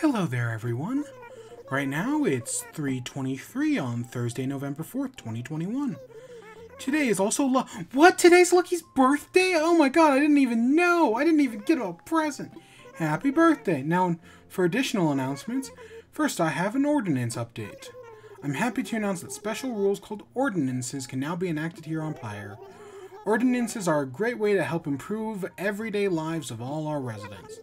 Hello there, everyone. Right now, it's 3:23 on Thursday, November 4th, 2021. Today is also What? Today's Lucky's birthday? Oh my god, I didn't even know! I didn't even get a present! Happy birthday! Now, for additional announcements, first I have an ordinance update. I'm happy to announce that special rules called ordinances can now be enacted here on Pyre. Ordinances are a great way to help improve everyday lives of all our residents.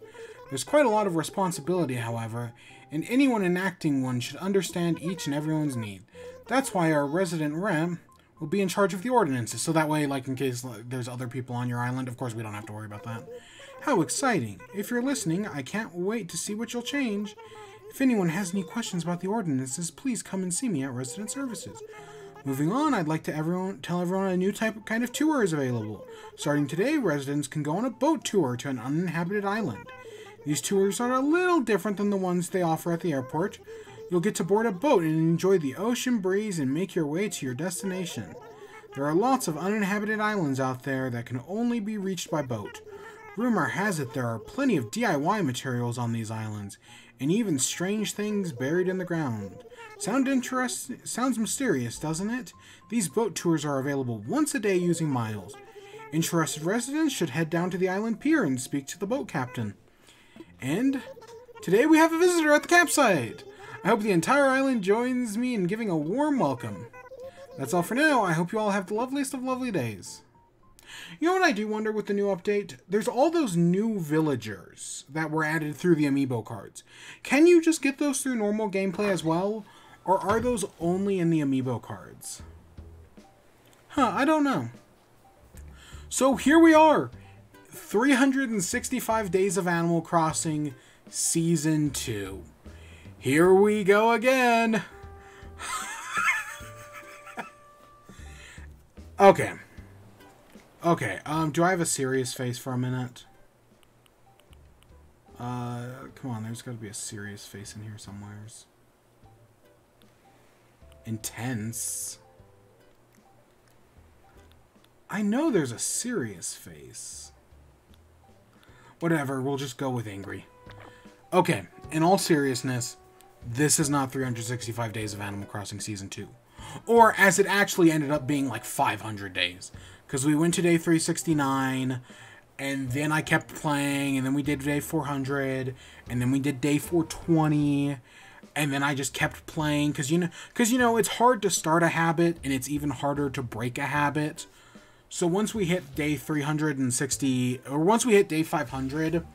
There's quite a lot of responsibility, however, and anyone enacting one should understand each and everyone's need. That's why our resident rep will be in charge of the ordinances, so that way, like, in case there's other people on your island, of course we don't have to worry about that. How exciting! If you're listening, I can't wait to see what you'll change. If anyone has any questions about the ordinances, please come and see me at Resident Services. Moving on, I'd like to tell everyone a new kind of tour is available. Starting today, residents can go on a boat tour to an uninhabited island. These tours are a little different than the ones they offer at the airport. You'll get to board a boat and enjoy the ocean breeze and make your way to your destination. There are lots of uninhabited islands out there that can only be reached by boat. Rumor has it there are plenty of DIY materials on these islands, and even strange things buried in the ground. Sounds mysterious, doesn't it? These boat tours are available once a day using miles. Interested residents should head down to the island pier and speak to the boat captain. And today we have a visitor at the campsite. I hope the entire island joins me in giving a warm welcome. That's all for now. I hope you all have the loveliest of lovely days. You know what I do wonder with the new update? There's all those new villagers that were added through the amiibo cards. Can you just get those through normal gameplay as well? Or are those only in the amiibo cards? I don't know. So here we are. 365 Days of Animal Crossing Season 2. Here we go again. Okay. Do I have a serious face for a minute? Come on, there's got to be a serious face in here somewheres. Intense. I know there's a serious face. Whatever, we'll just go with angry. Okay, in all seriousness, this is not 365 Days of Animal Crossing Season 2. Or, as it actually ended up being, like 500 days. Because we went to day 369, and then I kept playing, and then we did day 400, and then we did day 420, and then I just kept playing, because you know, it's hard to start a habit, and it's even harder to break a habit. So once we hit day 360, or once we hit day 500,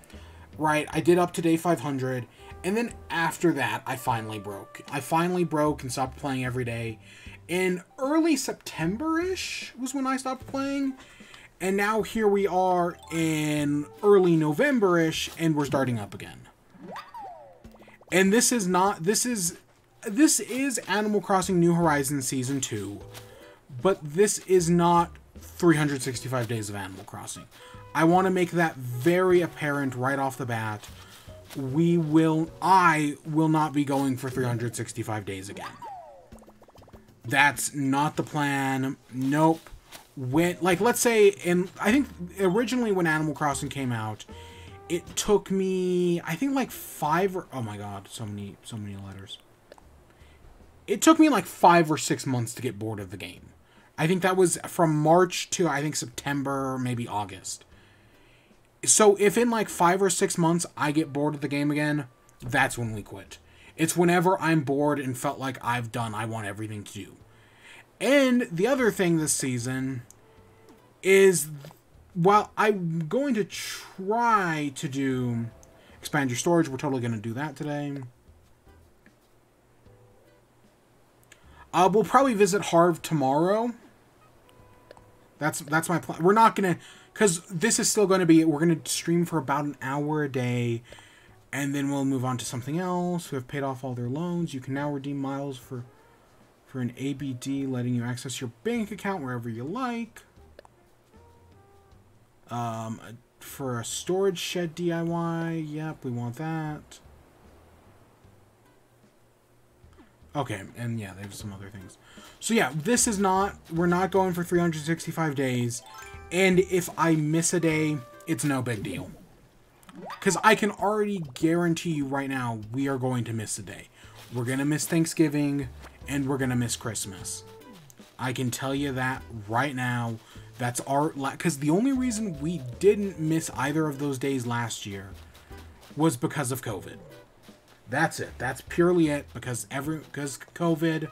right, I did up to day 500, and then after that, I finally broke. I finally broke and stopped playing every day. In early September-ish was when I stopped playing, and now here we are in early November-ish, and we're starting up again. And this is Animal Crossing New Horizons Season 2, but this is not 365 Days of Animal Crossing. I want to make that very apparent right off the bat. I will not be going for 365 days again. That's not the plan. Nope. Let's say, I think originally when Animal Crossing came out, it took me, I think like oh my god, so many letters. It took me like 5 or 6 months to get bored of the game. I think that was from March to, I think, September, maybe August. So if in like 5 or 6 months I get bored of the game again, that's when we quit. It's whenever I'm bored and felt like I want everything to do. And the other thing this season is, while I'm going to try to do expand your storage, we're totally going to do that today. We'll probably visit Harv tomorrow. That's my plan. We're not going to, because this is still going to be, we're going to stream for about an hour a day, and then we'll move on to something else. We have paid off all their loans. You can now redeem miles for an ABD, letting you access your bank account wherever you like. For a storage shed DIY, yep, we want that. Okay, and yeah, there's some other things. So yeah, we're not going for 365 days, and if I miss a day, it's no big deal. Because I can already guarantee you right now, we are going to miss a day. We're going to miss Thanksgiving, and we're going to miss Christmas. I can tell you that right now. That's our... Because the only reason we didn't miss either of those days last year was because of COVID. That's it. That's purely it. Because COVID...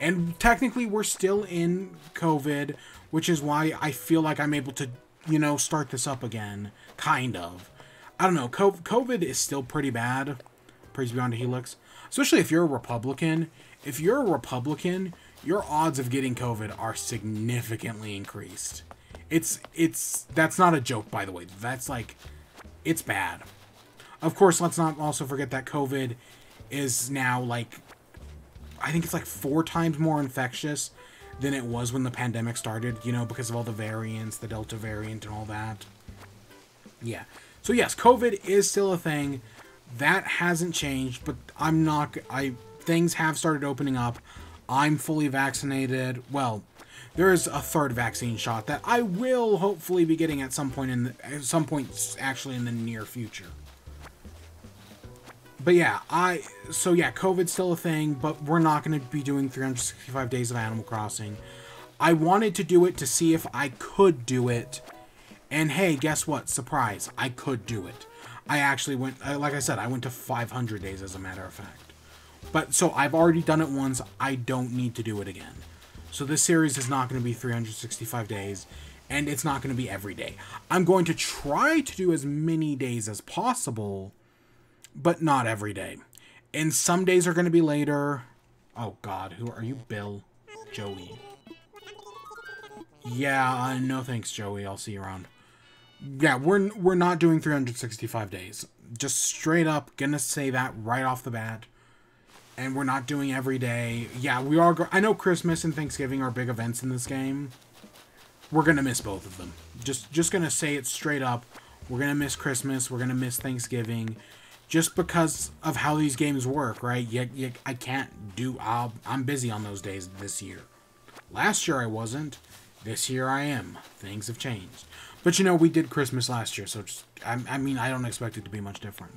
And technically, we're still in COVID, which is why I feel like I'm able to, you know, start this up again. Kind of. I don't know. COVID is still pretty bad. Praise be unto Helix. Especially if you're a Republican. If you're a Republican, your odds of getting COVID are significantly increased. That's not a joke, by the way. That's like, it's bad. Of course, let's not also forget that COVID is now like, I think it's like 4 times more infectious than it was when the pandemic started, you know, because of all the variants, the Delta variant and all that. Yeah. So yes, COVID is still a thing. That hasn't changed, but things have started opening up. I'm fully vaccinated. Well, there is a 3rd vaccine shot that I will hopefully be getting at some point actually in the near future. But yeah, COVID's still a thing, but we're not going to be doing 365 days of Animal Crossing. I wanted to do it to see if I could do it. And hey, guess what? Surprise, I could do it. I actually went, like I said, I went to 500 days as a matter of fact. But, so I've already done it once, I don't need to do it again. So this series is not going to be 365 days, and it's not going to be every day. I'm going to try to do as many days as possible, but not every day. And some days are going to be later. Oh god, who are you? Bill? Joey? Yeah, no thanks, Joey. I'll see you around. Yeah, we're not doing 365 days. Just straight up gonna say that right off the bat. And we're not doing every day. Yeah, we are. I know Christmas and Thanksgiving are big events in this game. We're gonna miss both of them. Just gonna say it straight up. We're gonna miss Christmas. We're gonna miss Thanksgiving. Just because of how these games work, right? I can't do... I'm busy on those days this year. Last year I wasn't. This year I am. Things have changed. But you know, we did Christmas last year, so just... I mean, I don't expect it to be much different.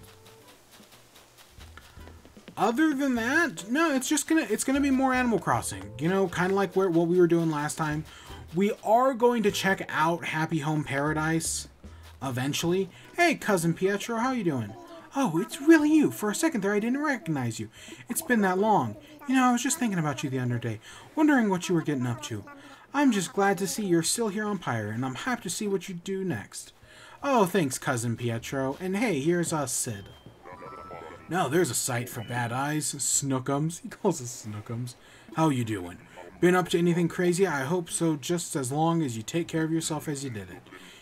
Other than that, no, it's gonna be more Animal Crossing. You know, kind of like what we were doing last time. We are going to check out Happy Home Paradise eventually. Hey, Cousin Pietro, how you doing? Oh, it's really you. For a second there, I didn't recognize you. It's been that long. You know, I was just thinking about you the other day, wondering what you were getting up to. I'm just glad to see you're still here on Pyre, and I'm happy to see what you do next. Oh, thanks, Cousin Pietro. And hey, here's Sid. Now, there's a sight for bad eyes. Snookums. He calls us Snookums. How you doing? Been up to anything crazy? I hope so, just as long as you take care of yourself as you did it.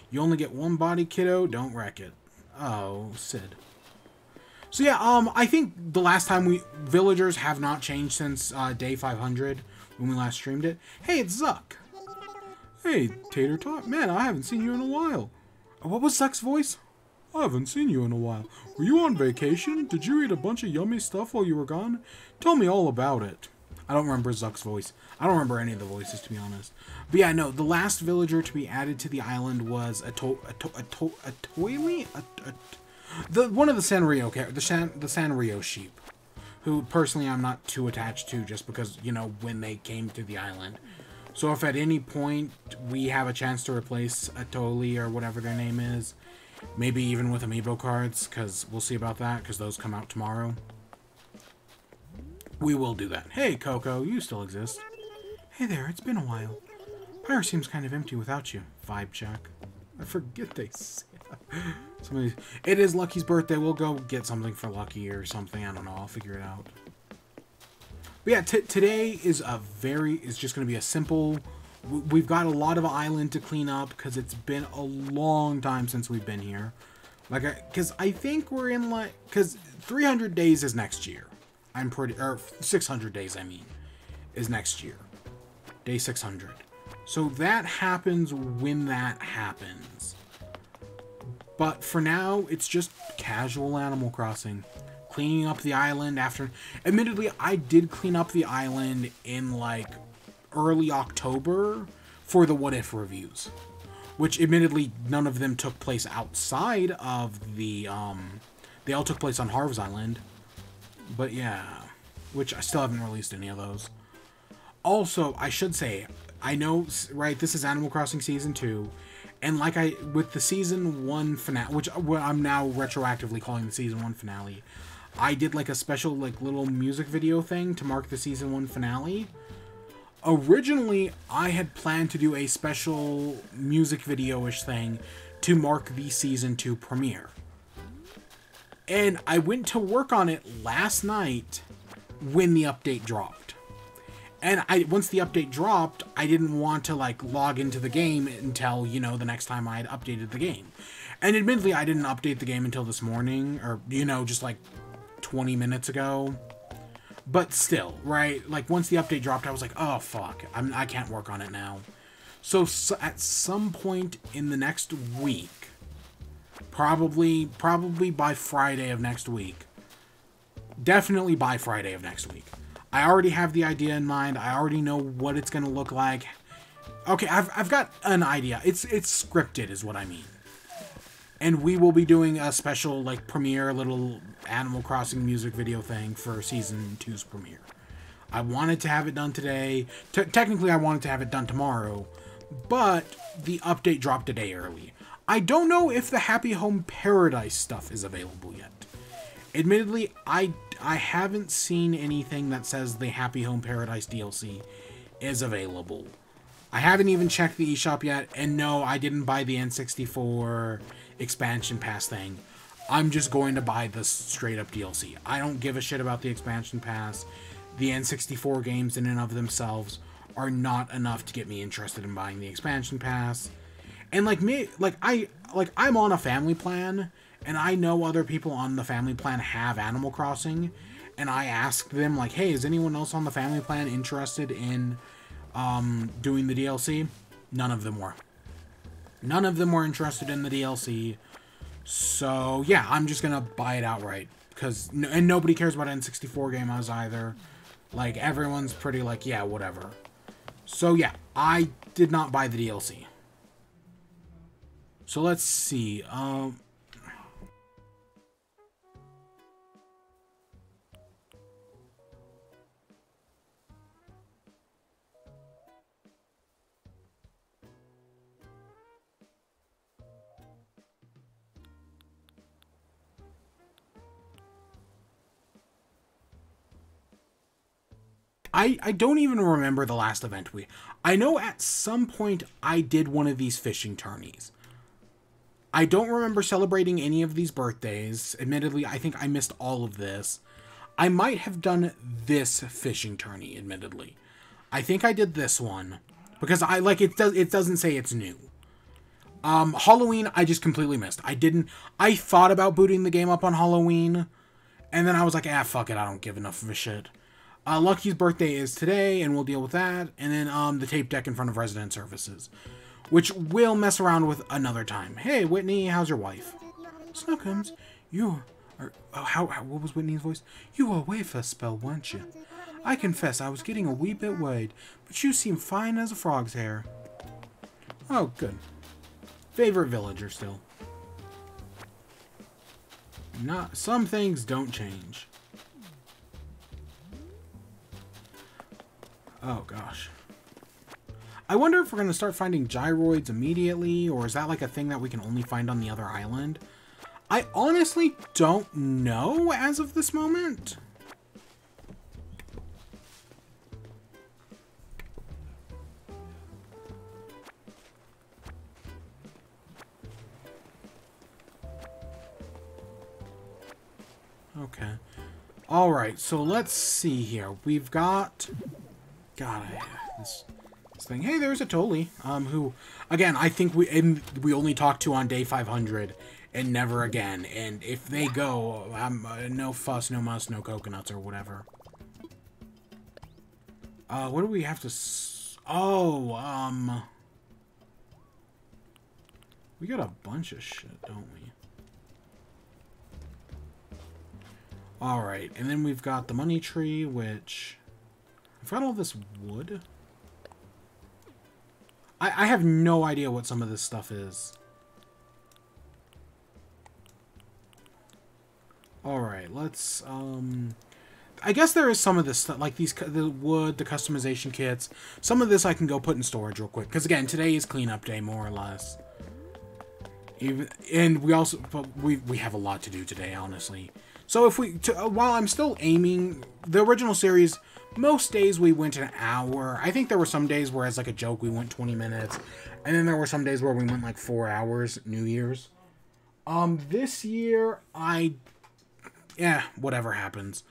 You only get one body, kiddo. Don't wreck it. Oh, Sid. So yeah, I think the last time villagers have not changed since day 500 when we last streamed it. Hey, it's Zuck. Hey, Tater Tot. Man, I haven't seen you in a while. What was Zuck's voice? I haven't seen you in a while. Were you on vacation? Did you eat a bunch of yummy stuff while you were gone? Tell me all about it. I don't remember Zuck's voice. I don't remember any of the voices, to be honest. But yeah, no, the last villager to be added to the island was one of the Sanrio the Sanrio sheep, who personally I'm not too attached to, just because, you know, when they came to the island. So if at any point we have a chance to replace a Toli or whatever their name is, maybe even with amiibo cards, because we'll see about that, because those come out tomorrow, we will do that. Hey, Coco, you still exist. Hey there, it's been a while. Pyre seems kind of empty without you. Vibe check. I forget they say that. It is Lucky's birthday. We'll go get something for Lucky or something. I don't know. I'll figure it out. But yeah, today is just going to be a simple... We've got a lot of island to clean up because it's been a long time since we've been here. Because I think we're in because 300 days is next year. Or 600 days, I mean, is next year. Day 600. So that happens when that happens. But for now, it's just casual Animal Crossing. Cleaning up the island after... Admittedly, I did clean up the island in, early October for the What If reviews. which admittedly none of them took place outside of the, they all took place on Harv's Island. But yeah, which I still haven't released any of those. Also, I should say, I know, right, this is Animal Crossing Season 2, and like with the Season 1 finale, which I'm now retroactively calling the Season 1 finale, I did like a special like little music video thing to mark the Season 1 finale. Originally, I had planned to do a special music video-ish thing to mark the Season 2 premiere. And I went to work on it last night when the update dropped. And once the update dropped, I didn't want to like log into the game until, you know, the next time I had updated the game. And admittedly, I didn't update the game until this morning, or, you know, just like 20 minutes ago. But still, right? Like, once the update dropped, I was like, oh, fuck. I can't work on it now. So at some point in the next week, probably by Friday of next week, definitely by Friday of next week, I already have the idea in mind. I already know what it's going to look like. Okay, I've got an idea. It's scripted is what I mean. And we will be doing a special, like, premiere little Animal Crossing music video thing for Season 2's premiere. I wanted to have it done today. Technically, I wanted to have it done tomorrow, but the update dropped a day early. I don't know if the Happy Home Paradise stuff is available yet. Admittedly, I haven't seen anything that says the Happy Home Paradise DLC is available. I haven't even checked the eShop yet, and no, I didn't buy the N64 expansion pass thing. I'm just going to buy the straight up DLC. I don't give a shit about the expansion pass. The N64 games in and of themselves are not enough to get me interested in buying the expansion pass. And like me, I'm on a family plan, and I know other people on the family plan have Animal Crossing, and I asked them like, hey, is anyone else on the family plan interested in doing the DLC? None of them were. None of them were interested in the DLC. So, yeah, I'm just gonna buy it outright. And nobody cares about N64 game either. Like, everyone's pretty like, yeah, whatever. So, yeah, I did not buy the DLC. So, let's see. I don't even remember the last event I know at some point I did one of these fishing tourneys. I don't remember celebrating any of these birthdays. Admittedly, I think I missed all of this. I might have done this fishing tourney, admittedly. I think I did this one. Because it doesn't say it's new. Halloween, I just completely missed. I thought about booting the game up on Halloween. And then I was like, fuck it, I don't give enough of a shit. Lucky's birthday is today, and we'll deal with that. And then the tape deck in front of resident services, which we'll mess around with another time. Hey, Whitney, how's your wife? Snookums, you are... Oh, what was Whitney's voice? You were away for a spell, weren't you? I confess I was getting a wee bit worried, but you seem fine as a frog's hair. Oh, good. Favorite villager still. Some things don't change. Oh, gosh. I wonder if we're going to start finding gyroids immediately, or is that like a thing that we can only find on the other island? I honestly don't know as of this moment. Okay. Alright, so let's see here. We've got... God, this thing. Hey, there's a Toli, who, again, I think we only talked to on day 500, and never again. And if they go, no fuss, no muss, no coconuts, or whatever. What do we have to... we got a bunch of shit, don't we? Alright, and then we've got the money tree, which... I've got all this wood. I have no idea what some of this stuff is. Alright, let's, I guess there is some of this stuff, like the wood, the customization kits. Some of this I can go put in storage real quick. Because, again, today is cleanup day, more or less. And we also, but we have a lot to do today, honestly. So if while I'm still aiming, the original series, most days we went an hour. I think there were some days where, as like a joke, we went 20 minutes. And then there were some days where we went like 4 hours, New Year's. This year, whatever happens.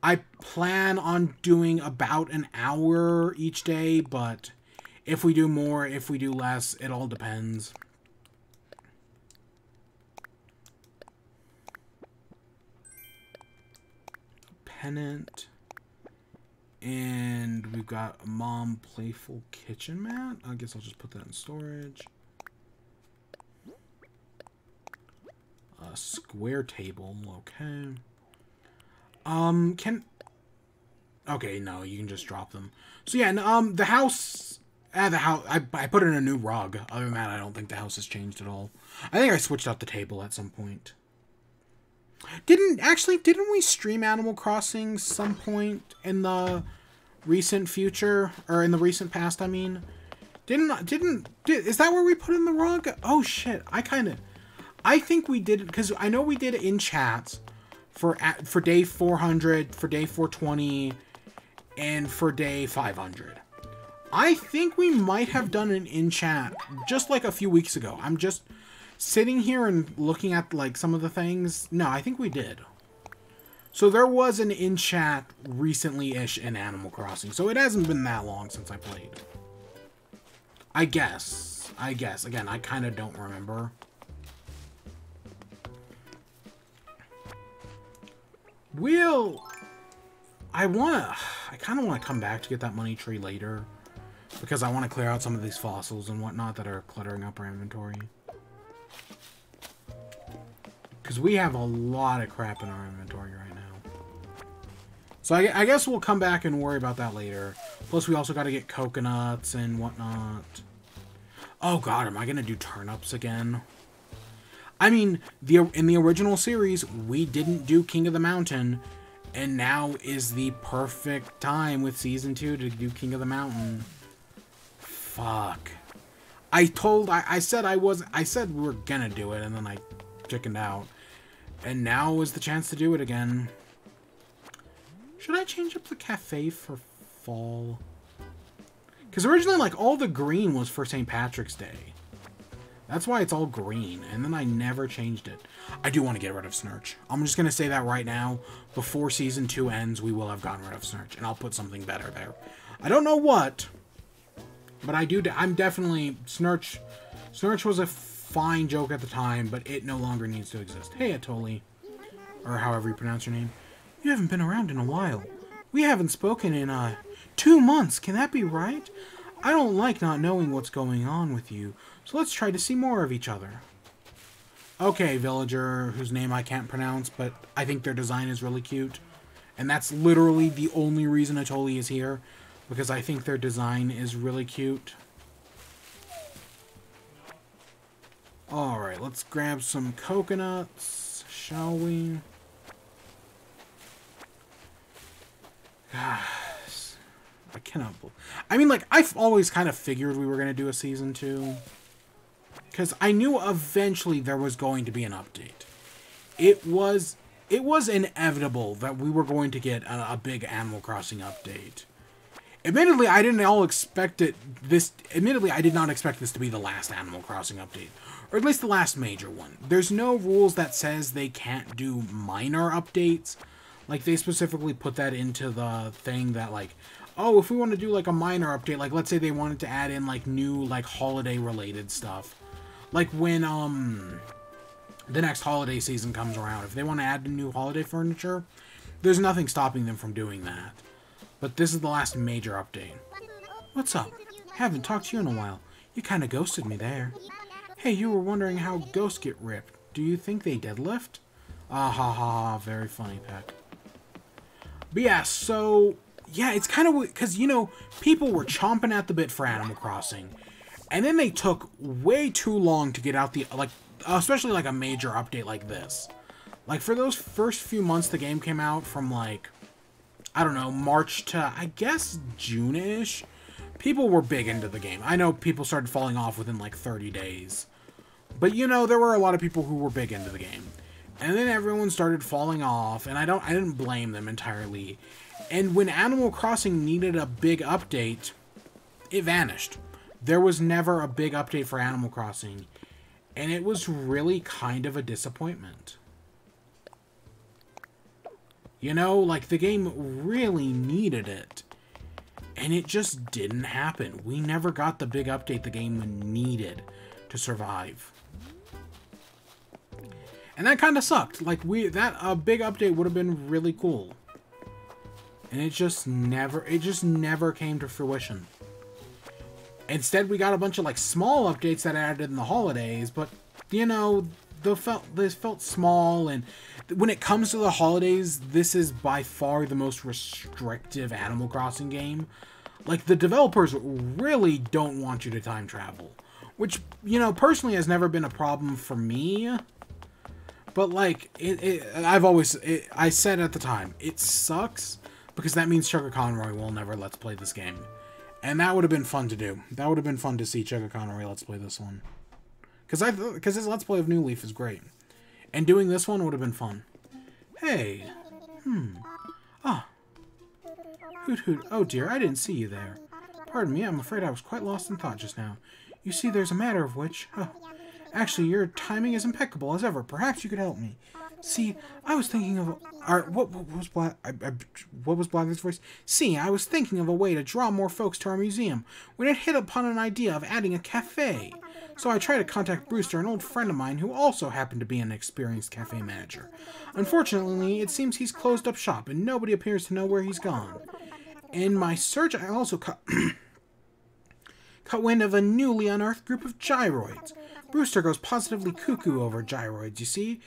I plan on doing about an hour each day, but if we do more, if we do less, it all depends. Pennant. And we've got a Mom Playful Kitchen Mat. I guess I'll just put that in storage. A square table, okay. Okay, no, you can just drop them. So yeah, the house, I put in a new rug. Other than that, I don't think the house has changed at all. I think I switched out the table at some point. Didn't we stream Animal Crossing some point in the recent future, or in the recent past, I mean? Is that where we put in the rug? Oh shit, I think we did it, because I know we did it in chats for day 400, for day 420, and for day 500. I think we might have done an in-chat just like a few weeks ago. I'm just sitting here and looking at like some of the things. No, I think we did. So there was an in-chat recently-ish in Animal Crossing. So it hasn't been that long since I played. I guess. Again, I kind of don't remember. I kind of want to come back to get that money tree later. Because I want to clear out some of these fossils and whatnot that are cluttering up our inventory. Because we have a lot of crap in our inventory right now. So I guess we'll come back and worry about that later. Plus we also got to get coconuts and whatnot. Oh god, am I going to do turnips again? I mean, in the original series, we didn't do King of the Mountain, and now is the perfect time with Season 2 to do King of the Mountain. Fuck. I said we were gonna do it, and then I chickened out. And now is the chance to do it again. Should I change up the cafe for fall? Because originally, like, all the green was for St. Patrick's Day. That's why it's all green, and then I never changed it. I do want to get rid of Snurch. I'm just going to say that right now. Before Season 2 ends, we will have gotten rid of Snurch, and I'll put something better there. I don't know what, but I'm definitely... Snurch was a fine joke at the time, but it no longer needs to exist. Hey, Atoli. Or however you pronounce your name. You haven't been around in a while. We haven't spoken in, 2 months. Can that be right? I don't like not knowing what's going on with you. So let's try to see more of each other. Okay, villager, whose name I can't pronounce, but I think their design is really cute. And that's literally the only reason Atoli is here, because I think their design is really cute. Alright, let's grab some coconuts, shall we? I cannot... I mean, like, I've always kind of figured we were going to do a Season 2. Because I knew eventually there was going to be an update. It was inevitable that we were going to get a big Animal Crossing update. Admittedly, I didn't all expect it. Admittedly, I did not expect this to be the last Animal Crossing update. Or at least the last major one. There's no rules that says they can't do minor updates. Like, they specifically put that into the thing that, like, oh, if we want to do, like, a minor update, like, let's say they wanted to add in, like, new, like, holiday-related stuff. Like, when, the next holiday season comes around, if they want to add new holiday furniture, there's nothing stopping them from doing that. But this is the last major update. What's up? Haven't talked to you in a while. You kind of ghosted me there. Hey, you were wondering how ghosts get ripped. Do you think they deadlift? Ah ha ha ha, very funny, Peck. But yeah, so... yeah, it's kind of... because, you know, people were chomping at the bit for Animal Crossing. And then they took way too long to get out the, like, especially like a major update like this. Like, for those first few months the game came out, from like, I don't know, March to, I guess, June-ish, people were big into the game. I know people started falling off within like 30 days. But, you know, there were a lot of people who were big into the game. And then everyone started falling off, and I didn't blame them entirely. And when Animal Crossing needed a big update, it vanished. There was never a big update for Animal Crossing, and it was really kind of a disappointment. You know, like, the game really needed it, and it just didn't happen. We never got the big update the game needed to survive. And that kind of sucked. Like, a big update would have been really cool. And it just never came to fruition. Instead, we got a bunch of, like, small updates that added in the holidays, but, you know, this felt small, and when it comes to the holidays, this is by far the most restrictive Animal Crossing game. Like, the developers really don't want you to time travel, which, you know, personally has never been a problem for me. But, like, I said at the time, it sucks, because that means Chuggaaconroy Conroy will never Let's Play this game. And that would have been fun to do. That would have been fun to see Chuggaaconroy Conroy Let's Play this one. Because his Let's Play of New Leaf is great. And doing this one would have been fun. Hey. Ah. Hoot hoot. Oh dear, I didn't see you there. Pardon me, I'm afraid I was quite lost in thought just now. You see, there's a matter of which... Actually, your timing is impeccable as ever. Perhaps you could help me. See, I was thinking of... what was Blogger's voice? See, I was thinking of a way to draw more folks to our museum when it hit upon an idea of adding a cafe. So I tried to contact Brewster, an old friend of mine who also happened to be an experienced cafe manager. Unfortunately, it seems he's closed up shop and nobody appears to know where he's gone. In my search, I also caught wind of a newly unearthed group of gyroids. Brewster goes positively cuckoo over gyroids, you see,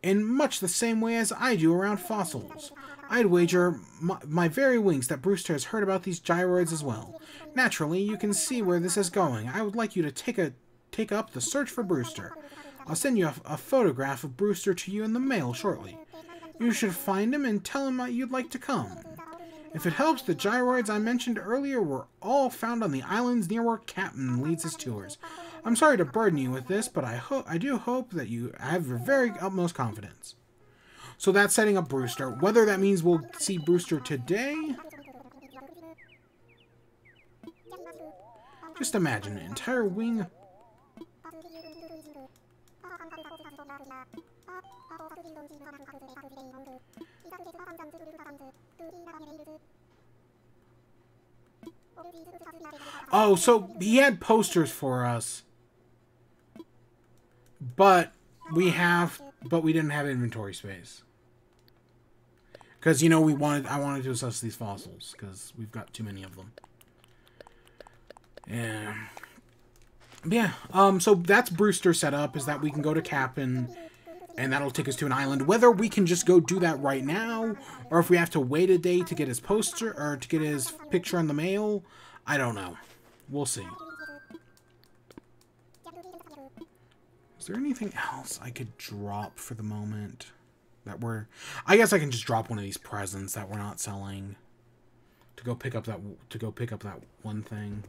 in much the same way as I do around fossils. I'd wager my very wings that Brewster has heard about these gyroids as well. Naturally, you can see where this is going. I would like you to take up the search for Brewster. I'll send you a photograph of Brewster to you in the mail shortly. You should find him and tell him you'd like to come. If it helps, the gyroids I mentioned earlier were all found on the islands near where Captain leads his tours. I'm sorry to burden you with this, but I do hope that you have your very utmost confidence. So that's setting up Brewster. Whether that means we'll see Brewster today? Just imagine an entire wing... Oh, so he had posters for us. But we didn't have inventory space. Because, you know, I wanted to assess these fossils, because we've got too many of them. Yeah. So that's Brewster set up, is that we can go to Cap'n, and that'll take us to an island. Whether we can just go do that right now, or if we have to wait a day to get his poster, or to get his picture in the mail, I don't know. We'll see. Is there anything else I could drop for the moment? I guess I can just drop one of these presents that we're not selling. To go pick up that one thing.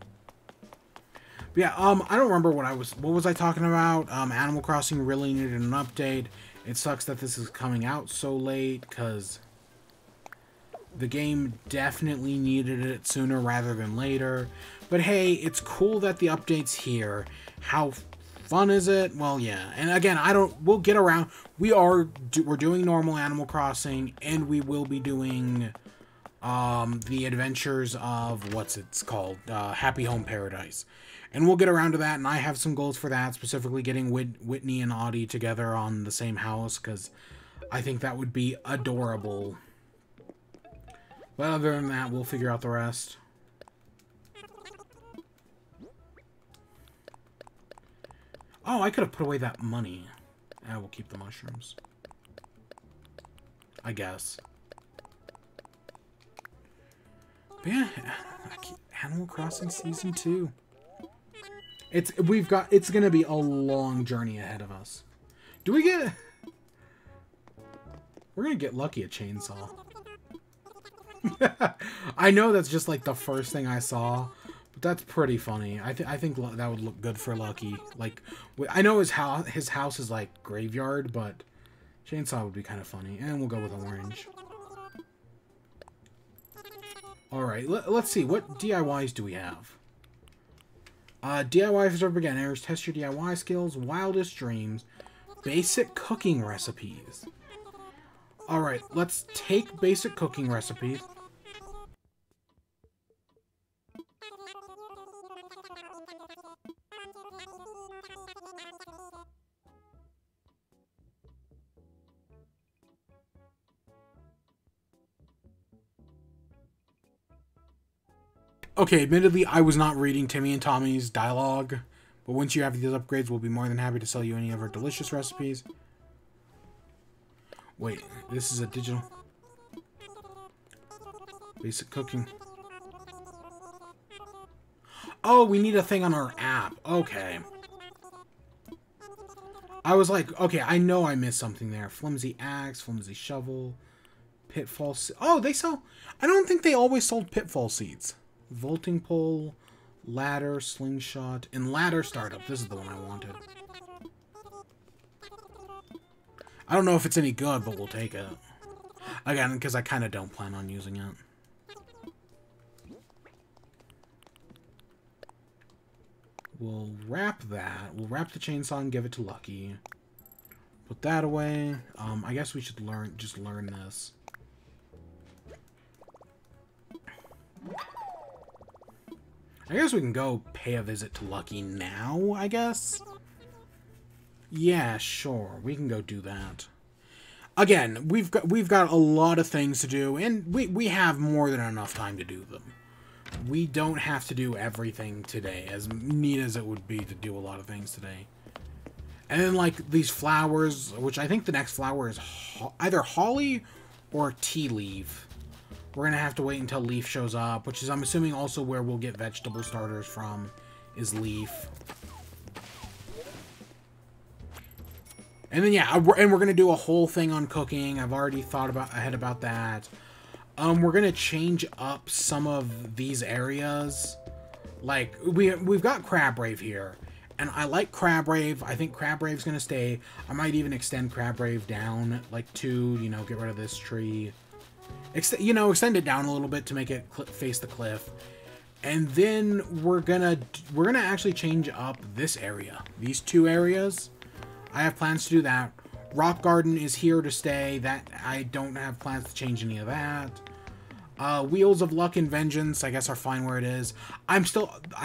But yeah, I don't remember what was I talking about? Animal Crossing really needed an update. It sucks that this is coming out so late, because the game definitely needed it sooner rather than later. But hey, it's cool that the update's here. How fun is it? Well, yeah. And again, we'll get around. We're doing normal Animal Crossing, and we will be doing the adventures of, what's it's called? Happy Home Paradise. And we'll get around to that, and I have some goals for that, specifically getting Whitney and Audie together on the same house, because I think that would be adorable. But other than that, we'll figure out the rest. Oh, I could have put away that money. I will keep the mushrooms. I guess. But yeah, Animal Crossing Season 2. It's gonna be a long journey ahead of us. Do we get... We're gonna get lucky at chainsaw. I know that's just like the first thing I saw, but that's pretty funny. I think that would look good for Lucky. Like, I know his house is like graveyard, but chainsaw would be kind of funny. And we'll go with orange. All right, let's see. What DIYs do we have? DIY for beginners. Test your DIY skills. Wildest dreams. Basic cooking recipes. All right, let's take basic cooking recipes. Okay, admittedly, I was not reading Timmy and Tommy's dialogue, but once you have these upgrades, we'll be more than happy to sell you any of our delicious recipes. Wait, this is a digital... Basic cooking. Oh, we need a thing on our app. Okay. I was like, okay, I know I missed something there. Flimsy axe, flimsy shovel, pitfall... Oh, they sell... I don't think they always sold pitfall seeds. Vaulting pole, ladder, slingshot, and ladder startup. This is the one I wanted. I don't know if it's any good, but we'll take it. Again, because I kind of don't plan on using it. We'll wrap that. We'll wrap the chainsaw and give it to Lucky. Put that away. I guess we should just learn this. I guess we can go pay a visit to Lucky now, I guess? Yeah, sure. We can go do that. Again, we've got a lot of things to do, and we have more than enough time to do them. We don't have to do everything today, as neat as it would be to do a lot of things today. And then, like, these flowers, which I think the next flower is either holly or tea leaf. We're going to have to wait until Leaf shows up, which is, I'm assuming, also where we'll get vegetable starters from, is Leaf. And then, yeah, we're going to do a whole thing on cooking. I've already thought ahead about that. We're going to change up some of these areas. Like, we've got Crabrave here. And I like Crabrave. I think Crabrave's going to stay. I might even extend Crabrave down, like, to, you know, get rid of this tree. Extend it down a little bit to make it face the cliff. And then we're gonna actually change up this area. These two areas. I have plans to do that. Rock Garden is here to stay. That I don't have plans to change any of that. Wheels of Luck and Vengeance, I guess, are fine where it is. I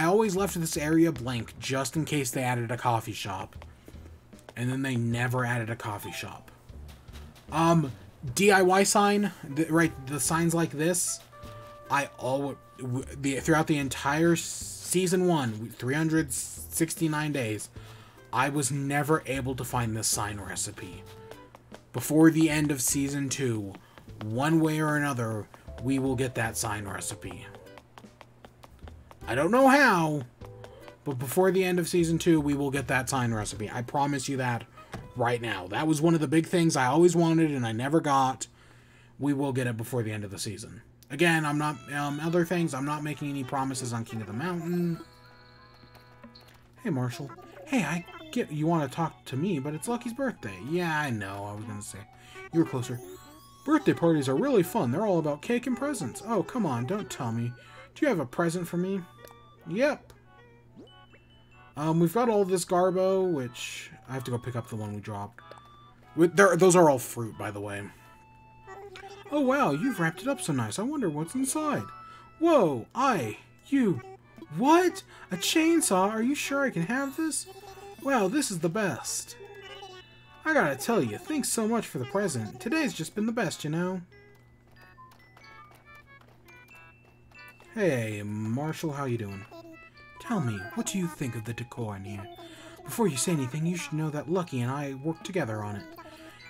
always left this area blank just in case they added a coffee shop. And then they never added a coffee shop. DIY sign, the signs like this, throughout the entire season 1, 369 days, I was never able to find this sign recipe. Before the end of season 2, one way or another, we will get that sign recipe. I don't know how, but before the end of season 2, we will get that sign recipe. I promise you that right now. That was one of the big things I always wanted and I never got. We will get it before the end of the season. Again, I'm not, other things, I'm not making any promises on King of the Mountain. Hey, Marshall. Hey, I get you want to talk to me, but it's Lucky's birthday. Yeah, I know, I was going to say. You were closer. Birthday parties are really fun. They're all about cake and presents. Oh, come on, don't tell me. Do you have a present for me? Yep. We've got all this Garbo, which I have to go pick up the one we dropped. Those are all fruit, by the way. Oh, wow, you've wrapped it up so nice. I wonder what's inside. Whoa, what? A chainsaw? Are you sure I can have this? Wow, this is the best. I gotta tell you, thanks so much for the present. Today's just been the best, you know? Hey, Marshall, how you doing? Tell me, what do you think of the decor in here? Before you say anything, you should know that Lucky and I worked together on it.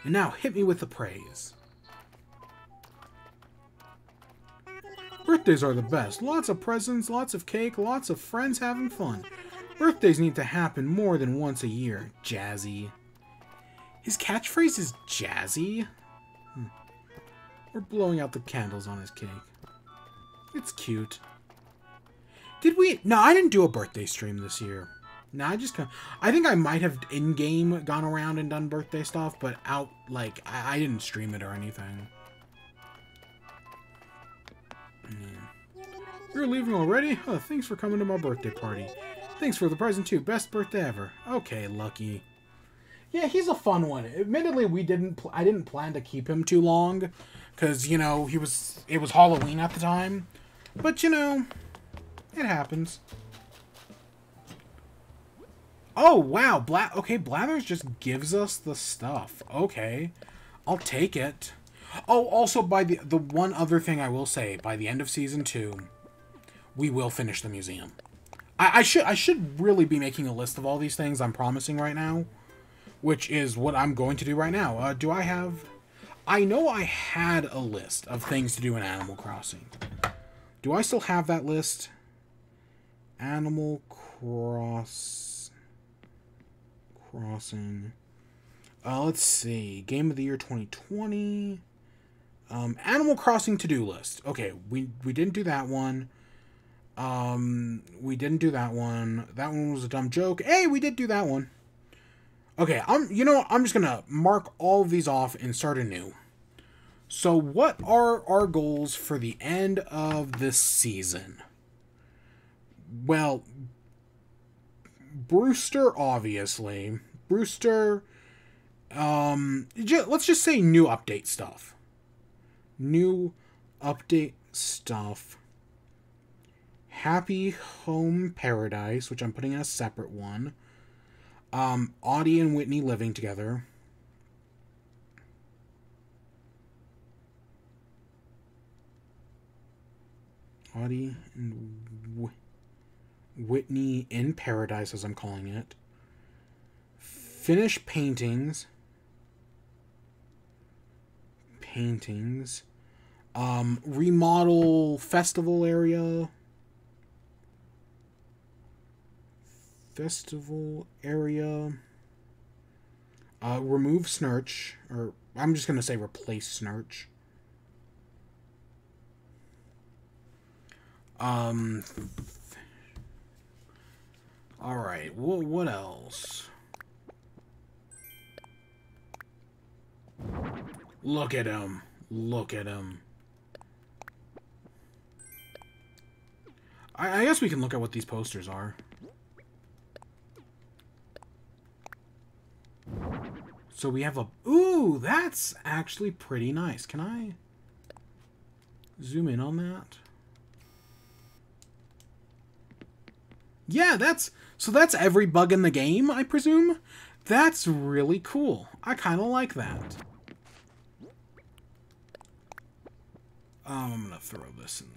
And now, hit me with the praise. Birthdays are the best. Lots of presents, lots of cake, lots of friends having fun. Birthdays need to happen more than once a year. Jazzy. His catchphrase is jazzy? We're blowing out the candles on his cake. It's cute. Did we... No, I didn't do a birthday stream this year. No, I just kind of... I think I might have in-game gone around and done birthday stuff, but out, like, I didn't stream it or anything. Yeah. You're leaving already? Oh, thanks for coming to my birthday party. Thanks for the present, too. Best birthday ever. Okay, Lucky. Yeah, he's a fun one. Admittedly, I didn't plan to keep him too long, because, you know, it was Halloween at the time. But, you know, it happens. Oh, wow. Okay, Blathers just gives us the stuff. Okay. I'll take it. Oh, also, by the one other thing I will say, by the end of Season 2, we will finish the museum. I should really be making a list of all these things I'm promising right now, which is what I'm going to do right now. Do I have... I know I had a list of things to do in Animal Crossing. Do I still have that list? Animal Crossing. Let's see. Game of the Year 2020. Animal Crossing to-do list. Okay, we didn't do that one. We didn't do that one. That one was a dumb joke. Hey, we did do that one. Okay, you know what? I'm just gonna mark all of these off and start anew. So what are our goals for the end of this season? Well, Brewster, obviously. Brewster, let's just say new update stuff. New update stuff. Happy Home Paradise, which I'm putting in a separate one. Audie and Whitney living together. Audie and Whitney in Paradise, as I'm calling it. Finish paintings. Remodel festival area. Remove Snurch, or I'm just going to say replace Snurch. Alright, what else? Look at him. Look at him. I guess we can look at what these posters are. So we have a... Ooh, that's actually pretty nice. Can I zoom in on that? Yeah, that's every bug in the game, I presume. That's really cool. I kind of like that. I'm going to throw this in...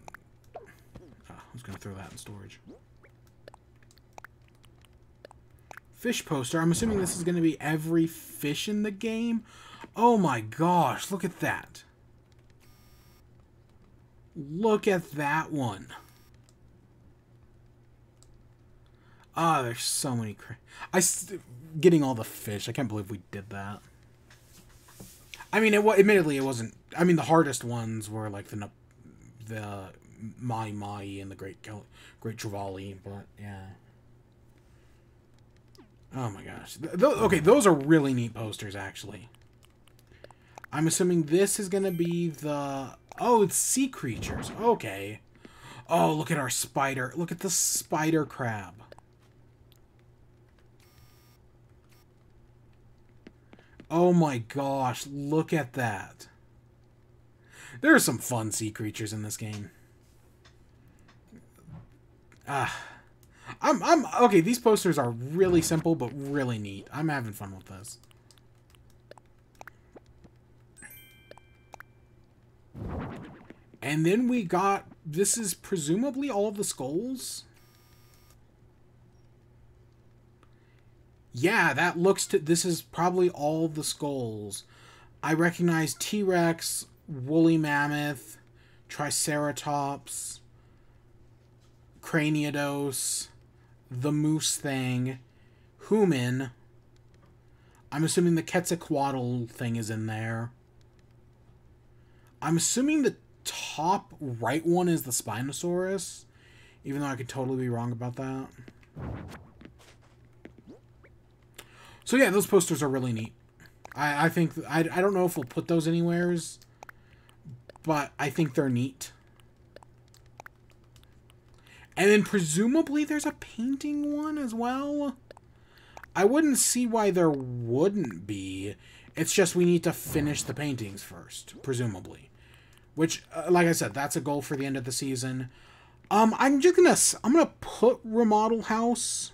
I was going to throw that in storage. Fish poster. I'm assuming this is going to be every fish in the game. Oh my gosh, look at that. Look at that one. Ah, there's so many... Getting all the fish. I can't believe we did that. I mean, admittedly, it wasn't... I mean, the hardest ones were, like, the Mai and the Great Trevally, but, yeah. Oh my gosh. Okay, those are really neat posters, actually. I'm assuming this is going to be the... Oh, it's sea creatures. Okay. Oh, look at our spider. Look at the spider crab. Oh my gosh, look at that. There are some fun sea creatures in this game. Okay, these posters are really simple, but really neat. I'm having fun with this. And then we got... This is presumably all of the skulls? Yeah, that looks to... This is probably all of the skulls. I recognize T-Rex, Woolly Mammoth, Triceratops, Craniodos, the moose thing, human. I'm assuming the Quetzalcoatl thing is in there. I'm assuming the top right one is the Spinosaurus, even though I could totally be wrong about that. So yeah, those posters are really neat. I think, I don't know if we'll put those anywheres, but I think they're neat. And then presumably there's a painting one as well. I wouldn't see why there wouldn't be. It's just we need to finish the paintings first, presumably. Which, like I said, that's a goal for the end of the season. I'm gonna put remodel house.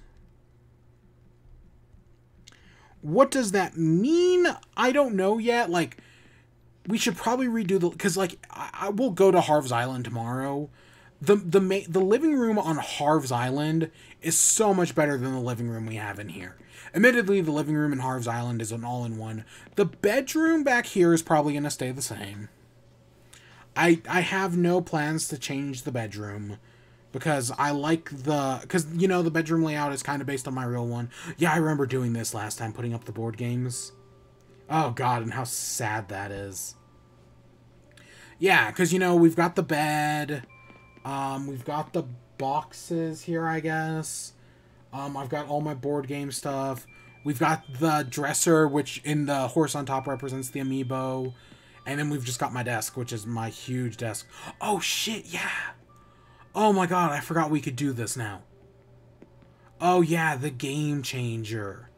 What does that mean? I don't know yet. Like, we should probably redo the, because like I will go to Harv's Island tomorrow. The living room on Harv's Island is so much better than the living room we have in here. Admittedly, the living room in Harv's Island is an all-in-one. The bedroom back here is probably going to stay the same. I have no plans to change the bedroom because I like because, you know, the bedroom layout is kind of based on my real one. Yeah, I remember doing this last time, putting up the board games. Oh, God, and how sad that is. Yeah, because, you know, we've got the bed. We've got the boxes here, I guess. I've got all my board game stuff. We've got the dresser, which in the horse on top represents the amiibo. And then we've just got my desk, which is my huge desk. Oh, shit, yeah. Oh, my God, I forgot we could do this now. Oh, yeah, the Game Changer.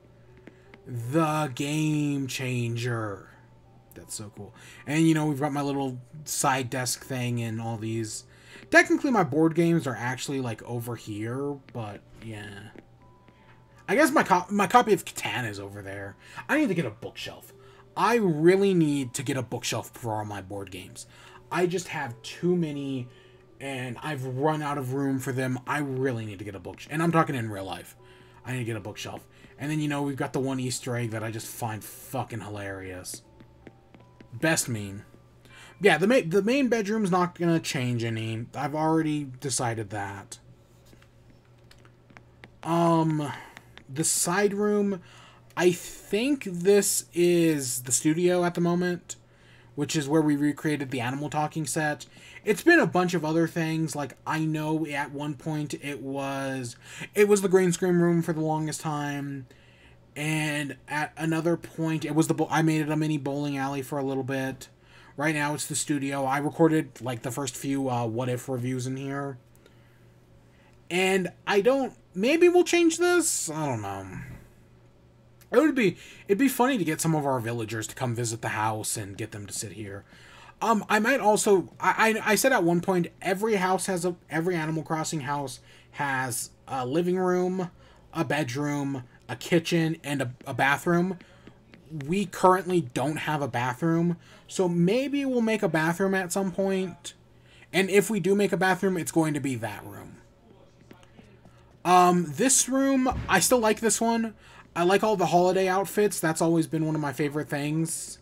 The Game Changer. That's so cool. And, you know, we've got my little side desk thing and all these. Technically, my board games are actually, like, over here, but, yeah. I guess my copy of Catan is over there. I need to get a bookshelf. I really need to get a bookshelf for all my board games. I just have too many, and I've run out of room for them. I really need to get a bookshelf. And I'm talking in real life. I need to get a bookshelf. And then, you know, we've got the one Easter egg that I just find fucking hilarious. Best meme. Yeah, the main bedroom's not gonna change any. I've already decided that. The side room, I think this is the studio at the moment, which is where we recreated the animal talking set. It's been a bunch of other things. Like, I know at one point it was the green screen room for the longest time. And at another point, it was I made it a mini bowling alley for a little bit. Right now, it's the studio. I recorded, like, the first few What If reviews in here. And maybe we'll change this? I don't know. It'd be funny to get some of our villagers to come visit the house and get them to sit here. I might also, I said at one point, every Animal Crossing house has a living room, a bedroom, a kitchen, and a bathroom. We currently don't have a bathroom, so maybe we'll make a bathroom at some point. And if we do make a bathroom, it's going to be that room. This room, I still like this one. I like all the holiday outfits. That's always been one of my favorite things.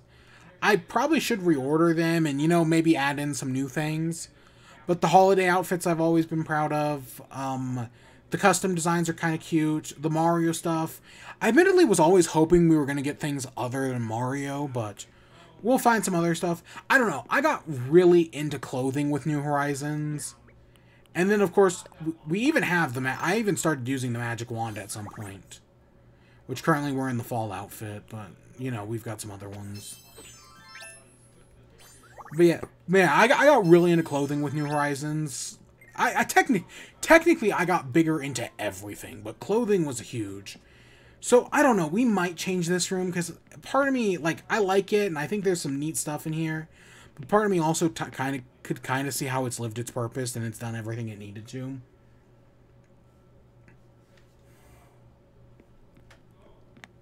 I probably should reorder them and, you know, maybe add in some new things. But the holiday outfits I've always been proud of. The custom designs are kind of cute. The Mario stuff. I admittedly was always hoping we were going to get things other than Mario, but we'll find some other stuff. I don't know. I got really into clothing with New Horizons. And then, of course, we even have I even started using the Magic Wand at some point. Which currently we're in the fall outfit, but, you know, we've got some other ones. But yeah, I got really into clothing with New Horizons. Technically, I got bigger into everything, but clothing was huge. So, I don't know, we might change this room, because part of me, like, I like it, and I think there's some neat stuff in here. But part of me also could kind of see how it's lived its purpose, and it's done everything it needed to.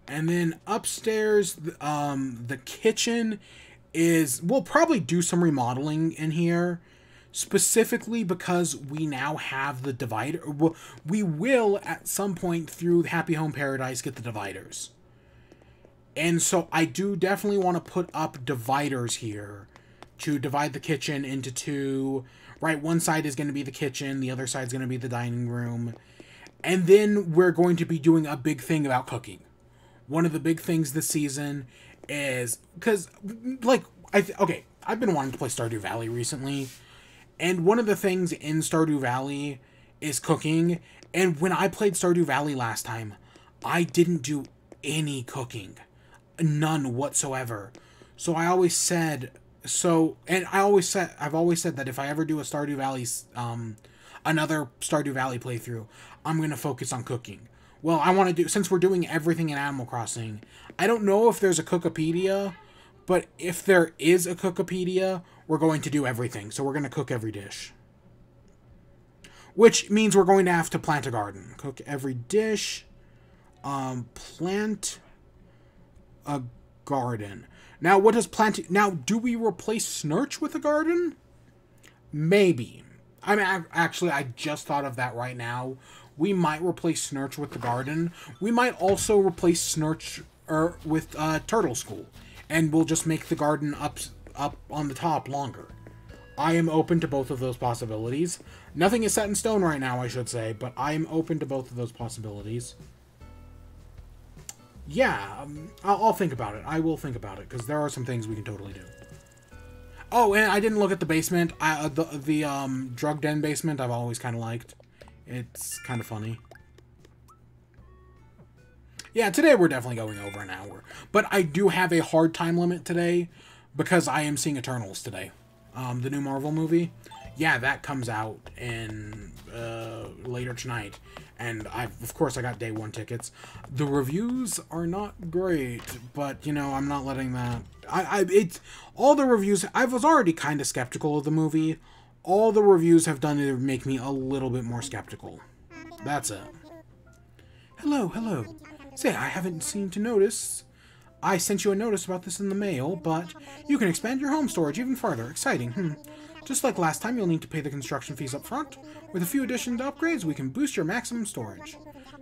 And then upstairs, the kitchen we'll probably do some remodeling in here. Specifically because we now have the divider. We will, at some point through Happy Home Paradise, get the dividers. And so I do definitely want to put up dividers here to divide the kitchen into two. Right, one side is going to be the kitchen, the other side is going to be the dining room. And then we're going to be doing a big thing about cooking. One of the big things this season is, because, like, okay, I've been wanting to play Stardew Valley recently, and one of the things in Stardew Valley is cooking, and when I played Stardew Valley last time, I didn't do any cooking. None whatsoever. So I always said, I've always said that if I ever do a Stardew Valley, another Stardew Valley playthrough, I'm going to focus on cooking. Well, I want to do, since we're doing everything in Animal Crossing, I don't know if there's a Cookopedia, but if there is a Cookopedia, we're going to do everything. So we're going to cook every dish. Which means we're going to have to plant a garden. Cook every dish. Plant a garden. Now, what does planting... Now, do we replace Snurch with a garden? Maybe. I mean, actually, I just thought of that right now. We might replace Snurch with the garden. We might also replace Snurch with Turtle School. And we'll just make the garden up on the top longer. I am open to both of those possibilities. Nothing is set in stone right now, I should say, but I am open to both of those possibilities. Yeah, I'll think about it. I will think about it, because there are some things we can totally do. Oh, and I didn't look at the basement. The drug den basement I've always kind of liked. It's kind of funny. Yeah, today we're definitely going over an hour. But I do have a hard time limit today, because I am seeing Eternals today. The new Marvel movie. Yeah, that comes out in later tonight. And of course I got day one tickets. The reviews are not great, but you know, I'm not letting that... It's all the reviews... I was already kind of skeptical of the movie. All the reviews have done to make me a little bit more skeptical. That's it. Hello. Say, I haven't seemed to notice. I sent you a notice about this in the mail, but you can expand your home storage even further. Exciting, Just like last time, you'll need to pay the construction fees up front. With a few additions to upgrades, we can boost your maximum storage.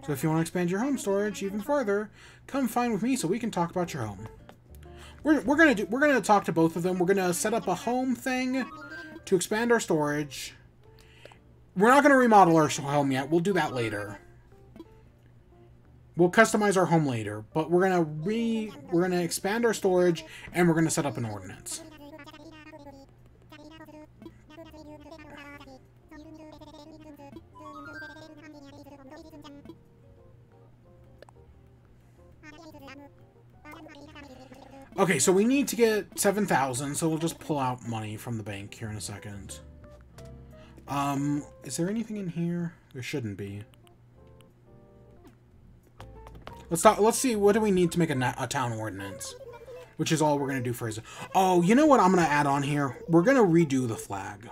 So if you want to expand your home storage even further, come find with me so we can talk about your home. We're gonna talk to both of them. We're gonna set up a home thing to expand our storage. We're not gonna remodel our home yet. We'll do that later. We'll customize our home later, but we're gonna expand our storage and we're gonna set up an ordinance. Okay, so we need to get 7,000, so we'll just pull out money from the bank here in a second. Is there anything in here? There shouldn't be. Let's see, what do we need to make a town ordinance? Which is all we're going to do for his... Oh, you know what I'm going to add on here? We're going to redo the flag.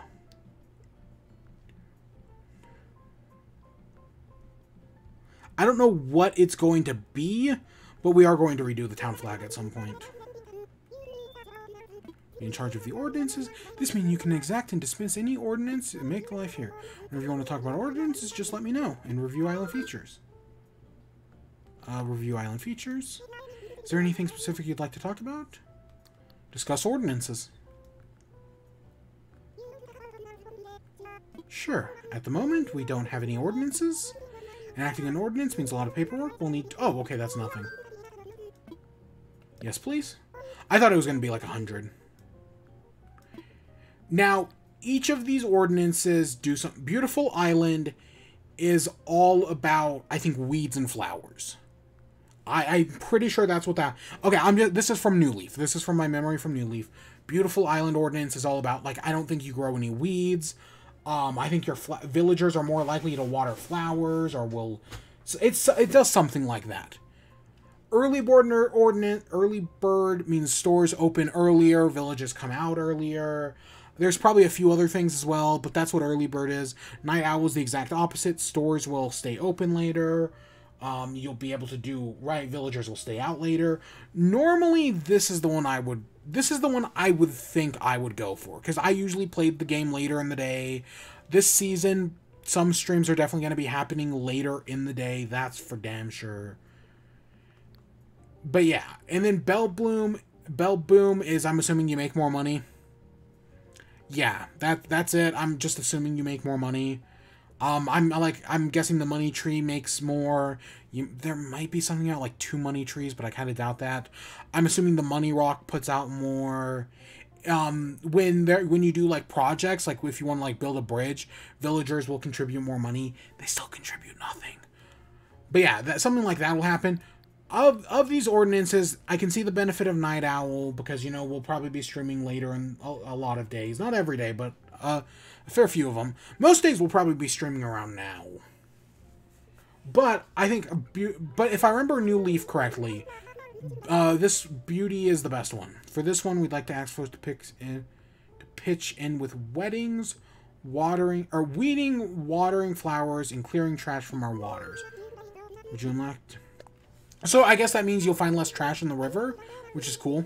I don't know what it's going to be, but we are going to redo the town flag at some point. Be in charge of the ordinances. This means you can exact and dismiss any ordinance and make life here. Whenever you want to talk about ordinances, just let me know. And review island features. Review island features. Is there anything specific you'd like to talk about? Discuss ordinances. Sure. At the moment, we don't have any ordinances. Enacting an ordinance means a lot of paperwork. We'll need... Oh, okay, that's nothing. Yes, please. I thought it was going to be like 100. Now, each of these ordinances do some... Beautiful Island is all about, I think, weeds and flowers. I'm pretty sure that's what that... Okay, this is from New Leaf. This is from my memory from New Leaf. Beautiful Island ordinance is all about, like, I don't think you grow any weeds. I think your villagers are more likely to water flowers, or will... It does something like that. Early bird means stores open earlier, villages come out earlier. There's probably a few other things as well, but that's what early bird is. Night owl is the exact opposite. Stores will stay open later. You'll be able to do... Right, villagers will stay out later. Normally, this is the one I would think I would go for, because I usually played the game later in the day. This season, some streams are definitely going to be happening later in the day. That's for damn sure. But yeah, and then Bell Boom is, I'm assuming you make more money. Yeah, that's it. I'm just assuming you make more money. I'm guessing the money tree makes more. There might be something out like 2 money trees, but I kind of doubt that. I'm assuming the money rock puts out more. When you do like projects, like if you want to like build a bridge, villagers will contribute more money. They still contribute nothing. But yeah, something like that will happen. Of these ordinances, I can see the benefit of Night Owl because, you know, we'll probably be streaming later in a lot of days. Not every day, but a fair few of them. Most days we'll probably be streaming around now. But I think, but if I remember New Leaf correctly, this Beauty is the best one. For this one, we'd like to ask folks to pitch in with weddings, weeding, watering flowers, and clearing trash from our waters. Would you like to... So I guess that means you'll find less trash in the river, which is cool.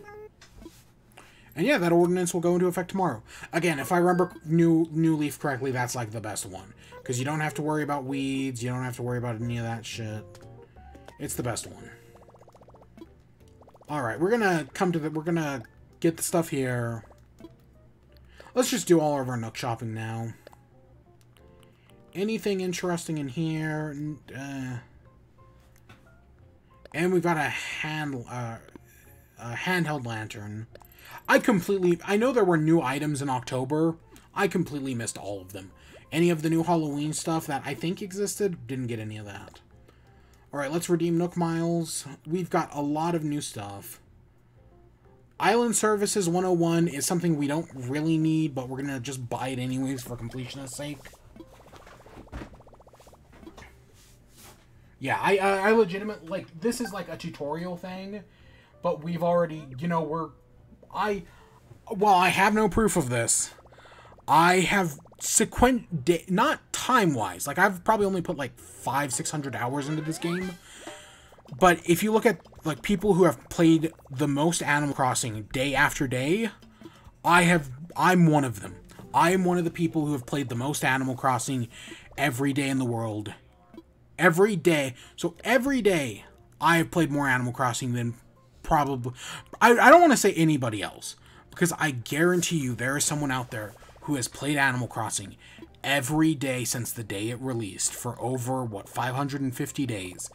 And yeah, that ordinance will go into effect tomorrow. Again, if I remember New Leaf correctly, that's like the best one. Because you don't have to worry about weeds, you don't have to worry about any of that shit. It's the best one. Alright, we're gonna get the stuff here. Let's just do all of our Nook shopping now. Anything interesting in here? And we've got a handheld lantern. I know there were new items in October. I completely missed all of them. Any of the new Halloween stuff that I think existed, didn't get any of that. Alright, let's redeem Nook Miles. We've got a lot of new stuff. Island Services 101 is something we don't really need, but we're gonna just buy it anyways for completionist's sake. Yeah, I legitimately, like, this is like a tutorial thing, but we've already, you know, well, I have no proof of this. I have not time-wise, like, I've probably only put, like, 500-600 hours into this game, but if you look at, like, people who have played the most Animal Crossing day after day, I'm one of them. I am one of the people who have played the most Animal Crossing every day in the world. Every day. So every day, I have played more Animal Crossing than probably... I don't want to say anybody else, because I guarantee you there is someone out there who has played Animal Crossing every day since the day it released for over, 550 days.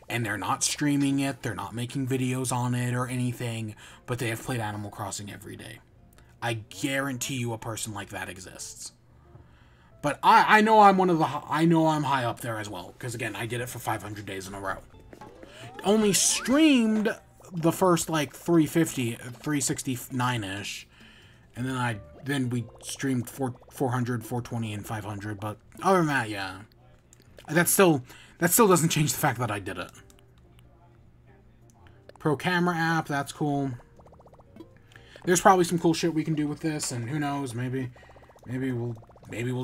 And they're not streaming it, they're not making videos on it or anything, but they have played Animal Crossing every day. I guarantee you a person like that exists. But I know I'm I'm high up there as well, because again, I did it for 500 days in a row. Only streamed the first, like, 369-ish, and then we streamed 400, 420, and 500, but other than that, yeah. That still doesn't change the fact that I did it. Pro Camera app, that's cool. There's probably some cool shit we can do with this, and who knows, maybe we'll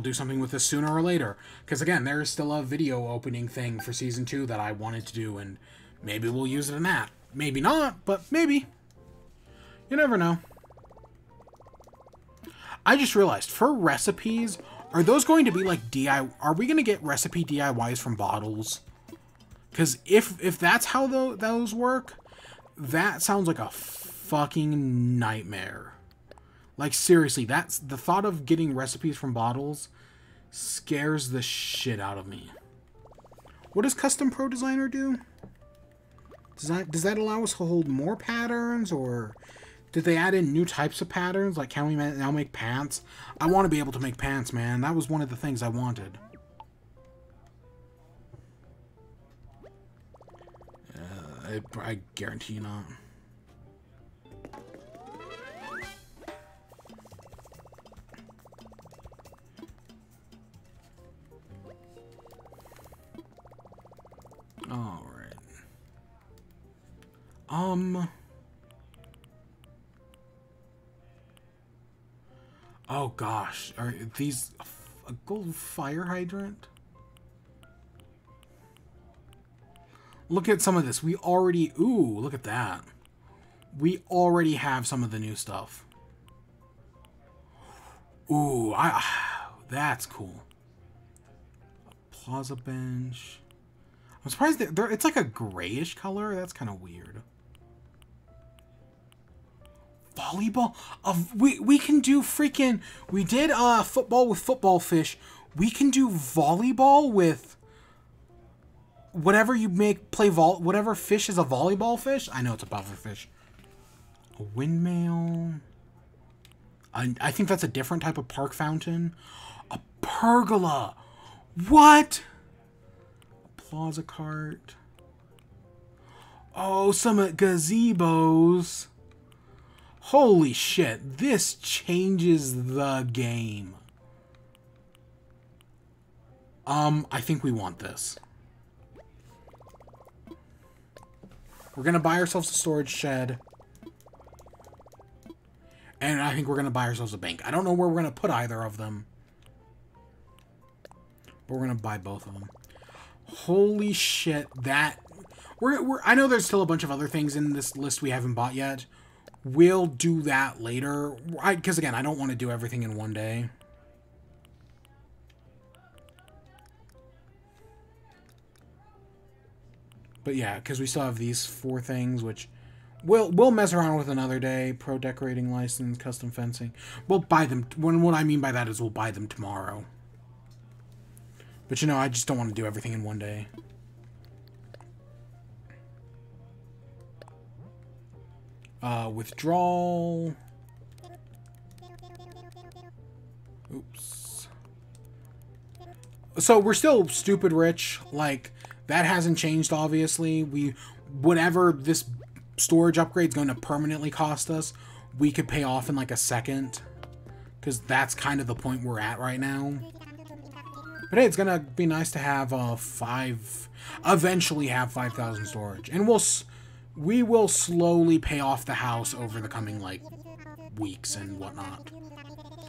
do something with this sooner or later. Because again, there is still a video opening thing for Season 2 that I wanted to do, and maybe we'll use it in that. Maybe not, but maybe. You never know. I just realized, for recipes, are those going to be like are we going to get recipe DIYs from bottles? Because if that's how those work, that sounds like a fucking nightmare. Like, seriously, that's the thought of getting recipes from bottles scares the shit out of me. What does Custom Pro Designer do? Does that allow us to hold more patterns, or did they add in new types of patterns? Like, can we now make pants? I want to be able to make pants, man. That was one of the things I wanted. I guarantee you not. All right. Oh gosh, are these a gold fire hydrant? Look at some of this. We already... Ooh, look at that. We already have some of the new stuff. Ooh, that's cool. Plaza bench. I'm surprised that it's like a grayish color. That's kind of weird. Volleyball? We can do freaking... We did football with football fish. We can do volleyball with whatever you make whatever fish is a volleyball fish. I know it's a puffer fish. A windmill. I think that's a different type of park fountain. A pergola. What? A plaza cart. Oh, some gazebos. Holy shit. This changes the game. I think we want this. We're gonna buy ourselves a storage shed. And I think we're gonna buy ourselves a bank. I don't know where we're gonna put either of them. But we're gonna buy both of them. Holy shit, that... I know there's still a bunch of other things in this list we haven't bought yet. We'll do that later. Because, again, I don't want to do everything in one day. But yeah, because we still have these 4 things, which we'll mess around with another day. Pro decorating license, custom fencing. We'll buy them. What I mean by that is we'll buy them tomorrow. But you know, I just don't want to do everything in one day. Withdrawal. Oops. So we're still stupid rich. Like, that hasn't changed, obviously. Whatever this storage upgrade's going to permanently cost us, we could pay off in like a second. Because that's kind of the point we're at right now. But hey, it's going to be nice to have eventually have 5,000 storage. And we will slowly pay off the house over the coming, like, weeks and whatnot.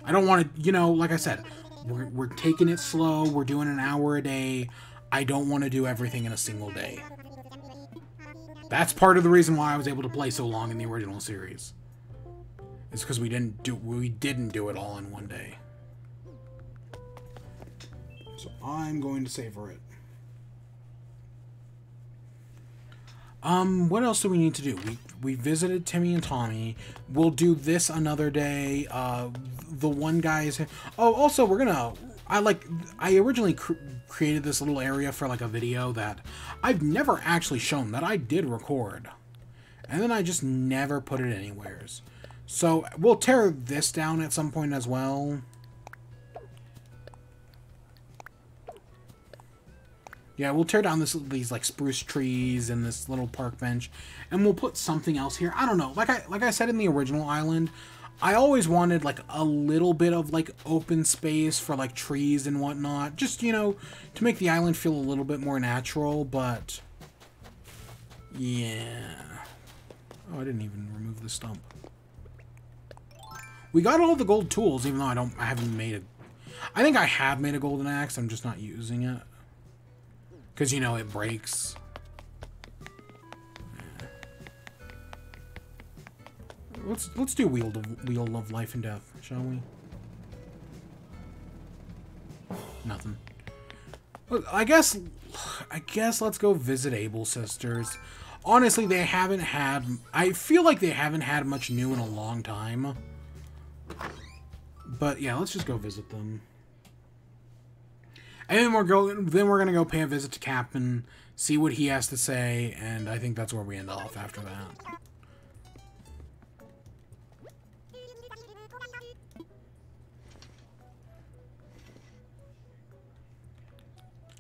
I don't want to, you know, like I said, we're taking it slow. We're doing an hour a day. I don't want to do everything in a single day. That's part of the reason why I was able to play so long in the original series. It's because we didn't do it all in one day. So I'm going to savor it. What else do we need to do? We visited Timmy and Tommy. We'll do this another day. The one guy is... Oh, also, we're gonna... I originally created this little area for, like, a video that I've never actually shown, that I did record. And then I just never put it anywheres. So, we'll tear this down at some point as well. Yeah, we'll tear down these like spruce trees and this little park bench, and we'll put something else here. I don't know. Like I said in the original island, I always wanted like a little bit of like open space for like trees and whatnot, just, you know, to make the island feel a little bit more natural. But yeah. Oh, I didn't even remove the stump. We got all the gold tools, even though I haven't made it. I think I have made a golden axe. I'm just not using it. Because, you know, it breaks. Yeah. Let's do Wheel of Life and Death, shall we? Nothing. I guess let's go visit Able Sisters. Honestly, they haven't had... I feel like they haven't had much new in a long time. But yeah, let's just go visit them. And then we're gonna go pay a visit to Captain, see what he has to say, and I think that's where we end off after that.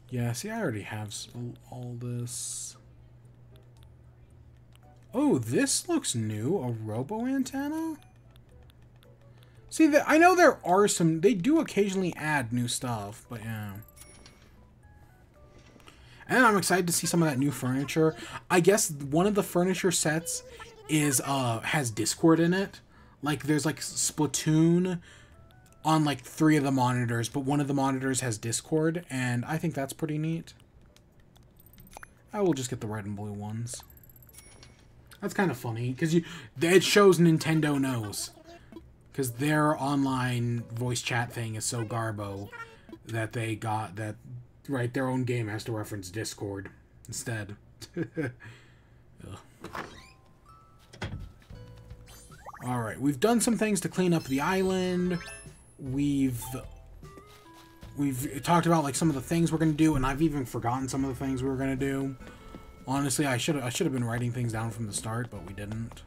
Yeah, see, I already have all this. Oh, this looks new. A robo antenna? See, I know there are some... They do occasionally add new stuff, but yeah. And I'm excited to see some of that new furniture. I guess one of the furniture sets is has Discord in it. Like, there's, like, Splatoon on, like, 3 of the monitors, but one of the monitors has Discord, and I think that's pretty neat. I will just get the red and blue ones. That's kind of funny, because it shows Nintendo knows. Because their online voice chat thing is so garbo that they got that... Right, their own game has to reference Discord instead. Alright, we've done some things to clean up the island. We've We've talked about like some of the things we're gonna do, and I've even forgotten some of the things we were gonna do. Honestly, I should have been writing things down from the start, but we didn't.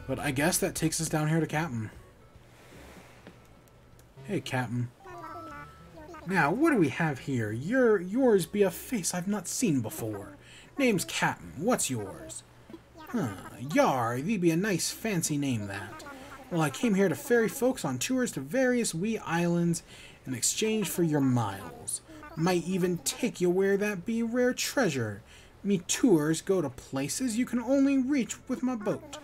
But I guess that takes us down here to Captain. Hey, Captain. Now, what do we have here? Yours be a face I've not seen before. Name's Captain. What's yours? Huh. Yar, thee be a nice fancy name, that. Well, I came here to ferry folks on tours to various wee islands in exchange for your miles. Might even take you where that be rare treasure. Me tours go to places you can only reach with my boat.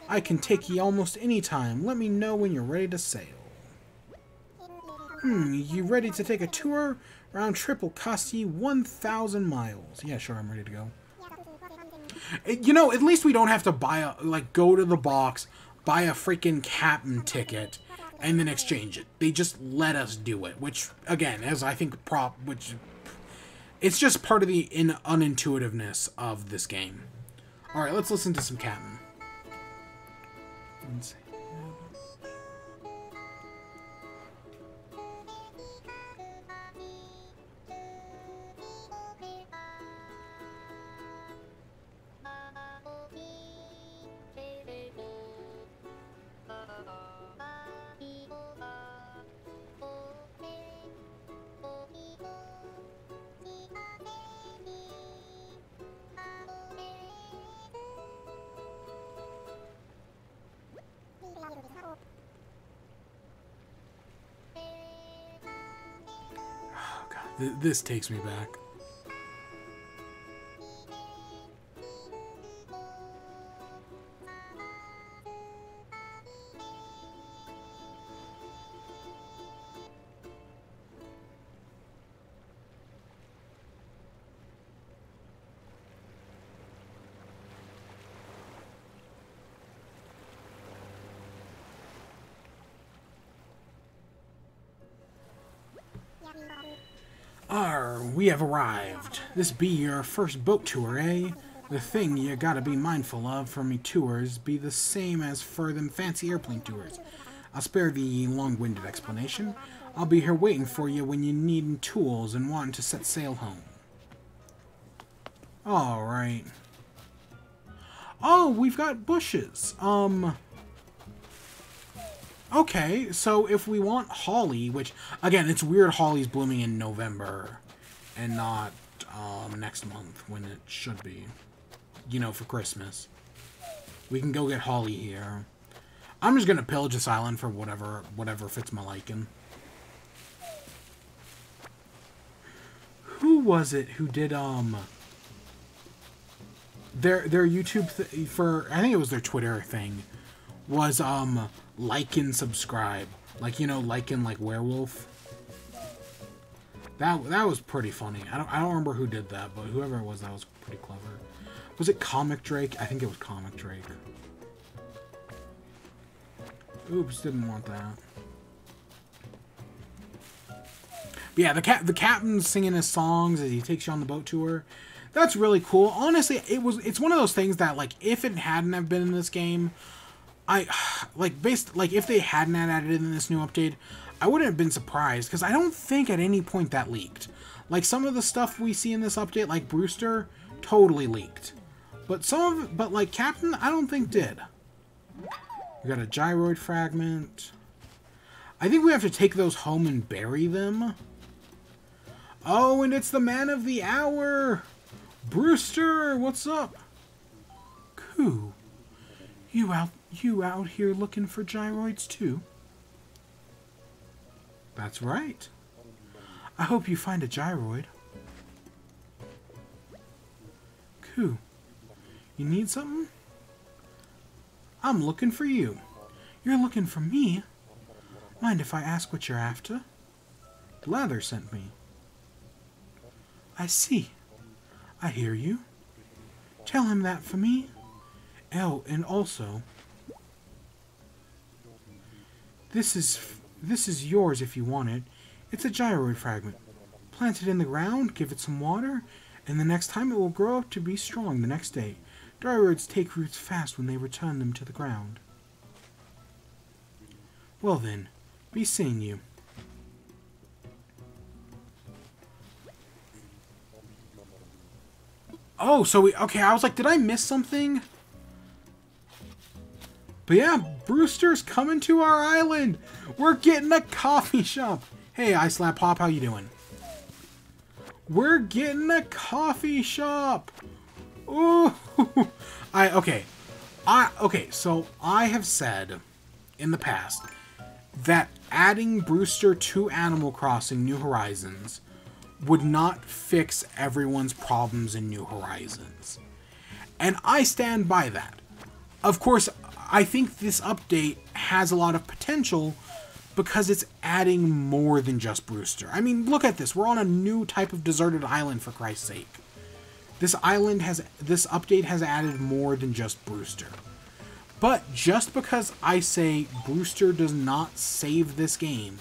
I can take ye almost any time. Let me know when you're ready to sail. You ready to take a tour? Round trip will cost ye 1,000 miles. Yeah, sure, I'm ready to go. You know, at least we don't have to buy a, like, go to the box, buy a freaking captain ticket, and then exchange it. They just let us do it, which, again, as I think it's just part of the unintuitiveness of this game. Alright, let's listen to some Captain. Let's see. Oh, God, this takes me back. We have arrived. This be your first boat tour, eh? The thing you gotta be mindful of for me tours be the same as for them fancy airplane tours. I'll spare the long-winded explanation. I'll be here waiting for you when you need tools and wanting to set sail home. Alright. Oh, we've got bushes. Okay, so if we want holly, which, again, it's weird holly's blooming in November and not next month when it should be, you know, for Christmas. We can go get holly here. I'm just gonna pillage this island for whatever fits my liking. Who was it who did, their YouTube for, I think it was their Twitter thing, was, like and subscribe. Like, you know, like in, like, werewolf. That was pretty funny. I don't remember who did that, but whoever it was, that was pretty clever. Was it Comic Drake? I think it was Comic Drake. Oops, didn't want that. But yeah, the captain's singing his songs as he takes you on the boat tour. That's really cool. Honestly, it's one of those things that, like, if it hadn't have been in this game, if they hadn't added it in this new update, I wouldn't have been surprised, because I don't think at any point that leaked. Like, some of the stuff we see in this update, like Brewster, totally leaked. But like, Captain, I don't think did. We got a gyroid fragment. I think we have to take those home and bury them. Oh, and it's the man of the hour! Brewster, what's up? Cool. You out here looking for gyroids too? That's right. I hope you find a gyroid. Cool. You need something? I'm looking for you. You're looking for me? Mind if I ask what you're after? Blather sent me. I see. I hear you. Tell him that for me. Oh, and also, this is yours if you want it. It's a gyroid fragment. Plant it in the ground, give it some water, and the next time it will grow up to be strong the next day. Gyroids take roots fast when they return them to the ground. Well then, be seeing you. Oh, so okay, I was like, did I miss something? But yeah, Brewster's coming to our island. We're getting a coffee shop. Hey, Ice Slap Pop, how you doing? We're getting a coffee shop. Ooh. Okay, so I have said in the past that adding Brewster to Animal Crossing New Horizons would not fix everyone's problems in New Horizons. And I stand by that. Of course, I think this update has a lot of potential because it's adding more than just Brewster. I mean, look at this. We're on a new type of deserted island, for Christ's sake. This update has added more than just Brewster. But just because I say Brewster does not save this game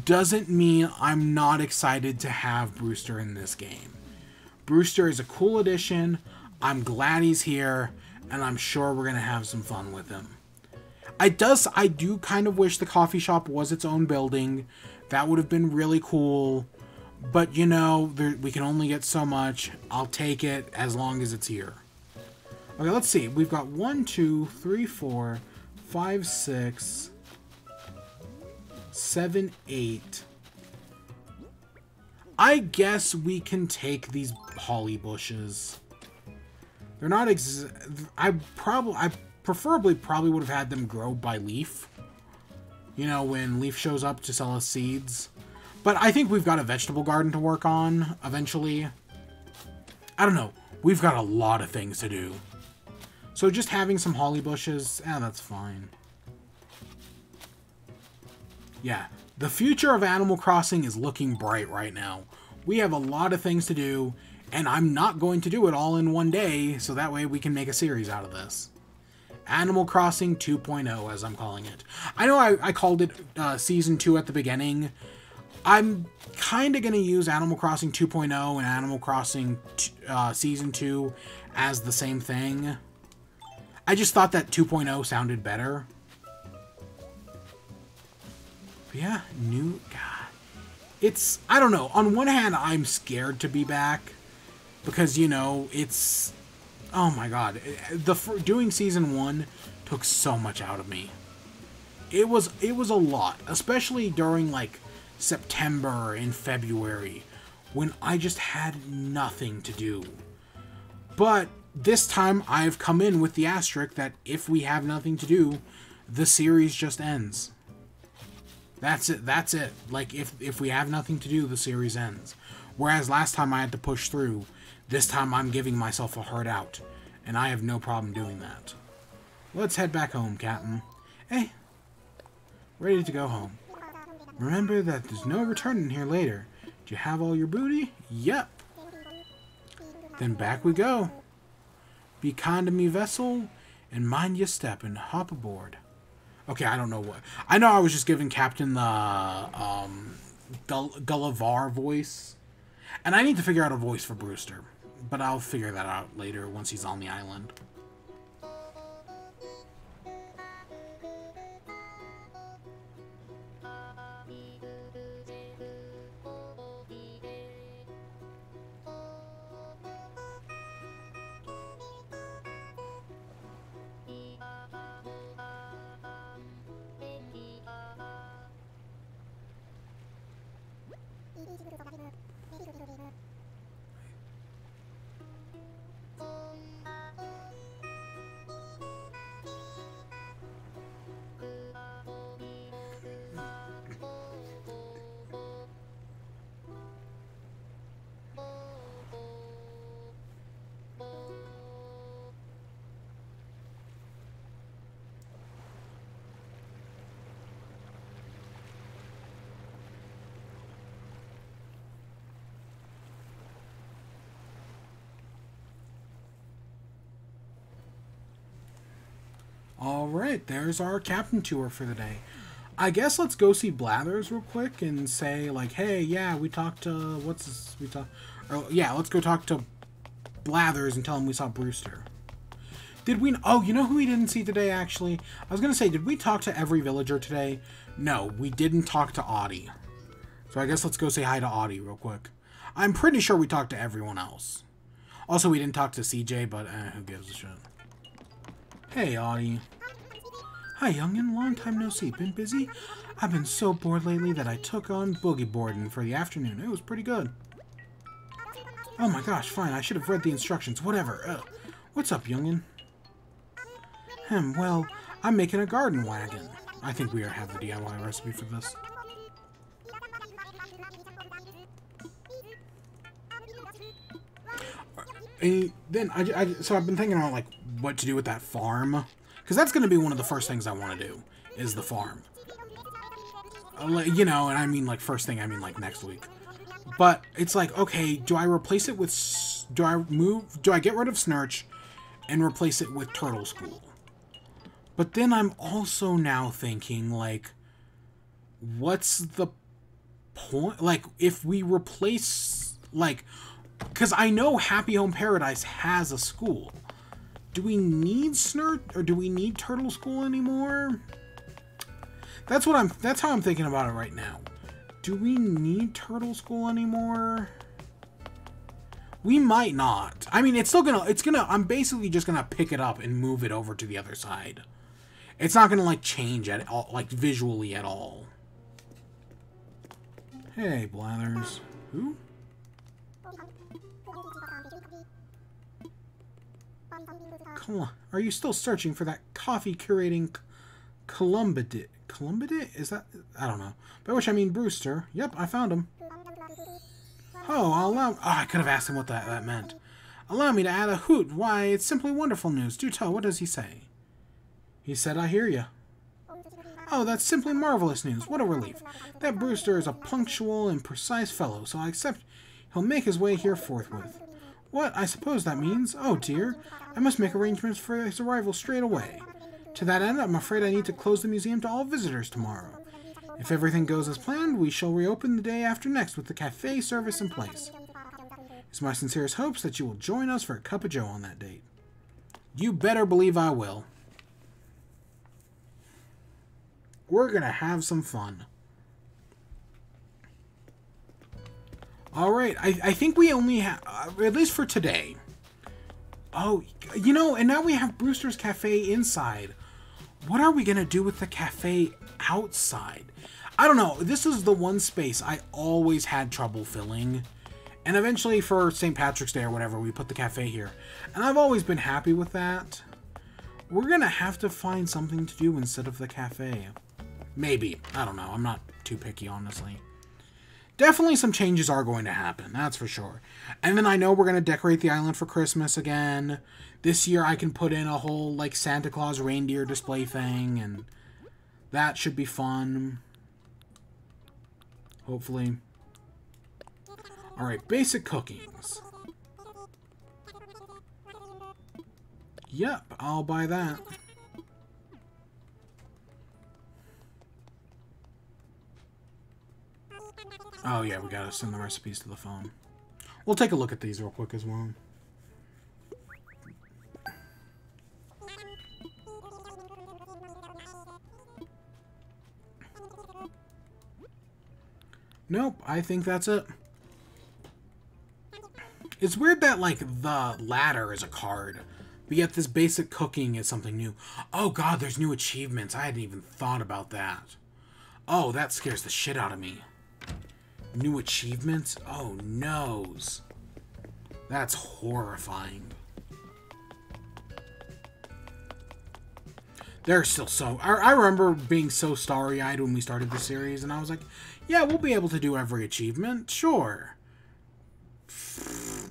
doesn't mean I'm not excited to have Brewster in this game. Brewster is a cool addition. I'm glad he's here, and I'm sure we're going to have some fun with him. I do kind of wish the coffee shop was its own building. That would have been really cool. But, you know, we can only get so much. I'll take it as long as it's here. Okay, let's see. We've got 1, 2, 3, 4, 5, 6, 7, 8. I guess we can take these holly bushes. They're not I preferably probably would have had them grow by Leaf. You know, when Leaf shows up to sell us seeds. But I think we've got a vegetable garden to work on eventually. I don't know. We've got a lot of things to do. So just having some holly bushes, that's fine. Yeah, the future of Animal Crossing is looking bright right now. We have a lot of things to do, and I'm not going to do it all in one day, so that way we can make a series out of this. Animal Crossing 2.0, as I'm calling it. I know I called it Season 2 at the beginning. I'm kind of going to use Animal Crossing 2.0 and Animal Crossing Season 2 as the same thing. I just thought that 2.0 sounded better. But yeah, God. It's, I don't know. On one hand, I'm scared to be back. Because, you know, it's... Oh my god. Doing Season 1 took so much out of me. It was a lot. Especially during, like, September and February. When I just had nothing to do. But this time, I've come in with the asterisk that if we have nothing to do, the series just ends. That's it. Like, if we have nothing to do, the series ends. Whereas last time I had to push through, this time I'm giving myself a hard out. And I have no problem doing that. Let's head back home, Captain. Hey, ready to go home. Remember that there's no returning here later. Do you have all your booty? Yep. Then back we go. Be kind to me, vessel, and mind your step and hop aboard. Okay, I don't know what. I know I was just giving Captain the Gullivar voice. And I need to figure out a voice for Brewster. But I'll figure that out later once he's on the island. Alright, there's our Captain tour for the day. I guess let's go see Blathers real quick and say, like, hey, yeah, we talked to, let's go talk to Blathers and tell him we saw Brewster. Did we... Oh, you know who we didn't see today, actually? I was going to say, did we talk to every villager today? No, we didn't talk to Audie. So I guess let's go say hi to Audie real quick. I'm pretty sure we talked to everyone else. Also, we didn't talk to CJ, but who gives a shit? Hey, Audie. Hi, youngin'. Long time no see. Been busy? I've been so bored lately that I took on boogie boarding for the afternoon. It was pretty good. Oh my gosh, fine. I should have read the instructions. Whatever. What's up, youngin'? Well, I'm making a garden wagon. I think we have the DIY recipe for this. So I've been thinking about, like, what to do with that farm. Because that's going to be one of the first things I want to do, is the farm. You know, and I mean, like, first thing, I mean, like, next week. But it's like, okay, do I replace it with... Do I get rid of Snurch and replace it with Turtle School? But then I'm also now thinking, like, what's the point? Like, if we replace, like, because I know Happy Home Paradise has a school. Do we need Snurch, or do we need Turtle School anymore? That's how I'm thinking about it right now. Do we need Turtle School anymore? We might not. I mean, I'm basically just gonna pick it up and move it over to the other side. It's not gonna, like, change at all, like, visually at all. Hey, Blathers. Who? Come on. Are you still searching for that coffee curating Columbidit? Columbidit? Is that... I don't know. By which I mean Brewster. Yep, I found him. Oh, I could have asked him what that meant. Allow me to add a hoot. Why, it's simply wonderful news. Do tell, what does he say? He said, I hear you. Oh, that's simply marvelous news. What a relief. That Brewster is a punctual and precise fellow, so I accept he'll make his way here forthwith. What? I suppose that means... Oh, dear. I must make arrangements for his arrival straight away. To that end, I'm afraid I need to close the museum to all visitors tomorrow. If everything goes as planned, we shall reopen the day after next with the cafe service in place. It's my sincerest hopes that you will join us for a cup of joe on that date. You better believe I will. We're gonna have some fun. Alright, I think we only have, at least for today. Oh, you know, and now we have Brewster's Cafe inside. What are we gonna do with the cafe outside? I don't know. This is the one space I always had trouble filling. And eventually for St. Patrick's Day or whatever, we put the cafe here. And I've always been happy with that. We're gonna have to find something to do instead of the cafe. Maybe. I don't know. I'm not too picky, honestly. Definitely some changes are going to happen. That's for sure. And then I know we're going to decorate the island for Christmas again. This year I can put in a whole, like, Santa Claus reindeer display thing. And that should be fun. Hopefully. Alright, basic cookings. Yep, I'll buy that. Oh yeah, we gotta send the recipes to the phone. We'll take a look at these real quick as well. Nope, I think that's it. It's weird that, like, the ladder is a card, but yet this basic cooking is something new. Oh god, there's new achievements. I hadn't even thought about that. Oh, that scares the shit out of me. New achievements? Oh, noes. That's horrifying. They're still so... I remember being so starry-eyed when we started the series, and I was like, yeah, we'll be able to do every achievement. Sure.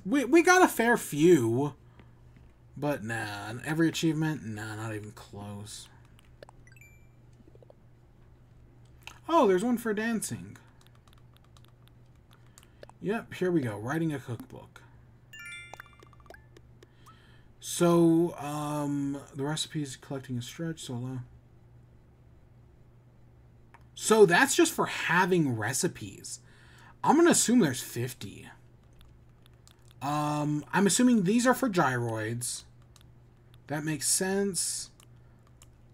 We got a fair few. But nah, every achievement? Nah, not even close. Oh, there's one for dancing. Yep, here we go. Writing a cookbook. So, the recipe's collecting a stretch, so that's just for having recipes. I'm gonna assume there's 50. I'm assuming these are for gyroids. That makes sense.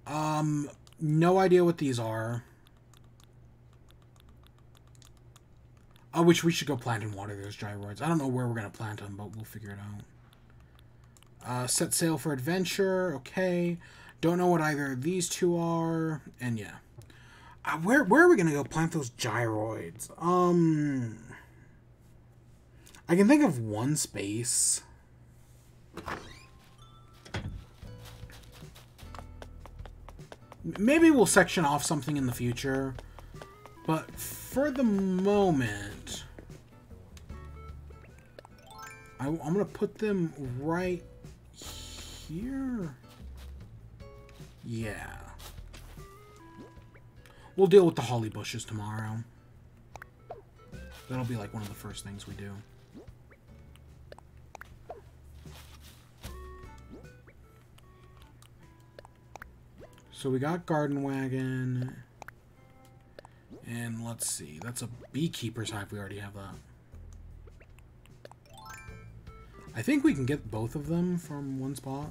No idea what these are. Oh, which we should go plant and water those gyroids. I don't know where we're going to plant them, but we'll figure it out. Set sail for adventure. Okay. Don't know what either of these two are. And yeah. Where are we going to go plant those gyroids? I can think of one space. Maybe we'll section off something in the future. But for the moment, I'm going to put them right here. Yeah. We'll deal with the holly bushes tomorrow. That'll be like one of the first things we do. So we got garden wagon. And let's see. That's a beekeeper's hive. We already have that. I think we can get both of them from one spot.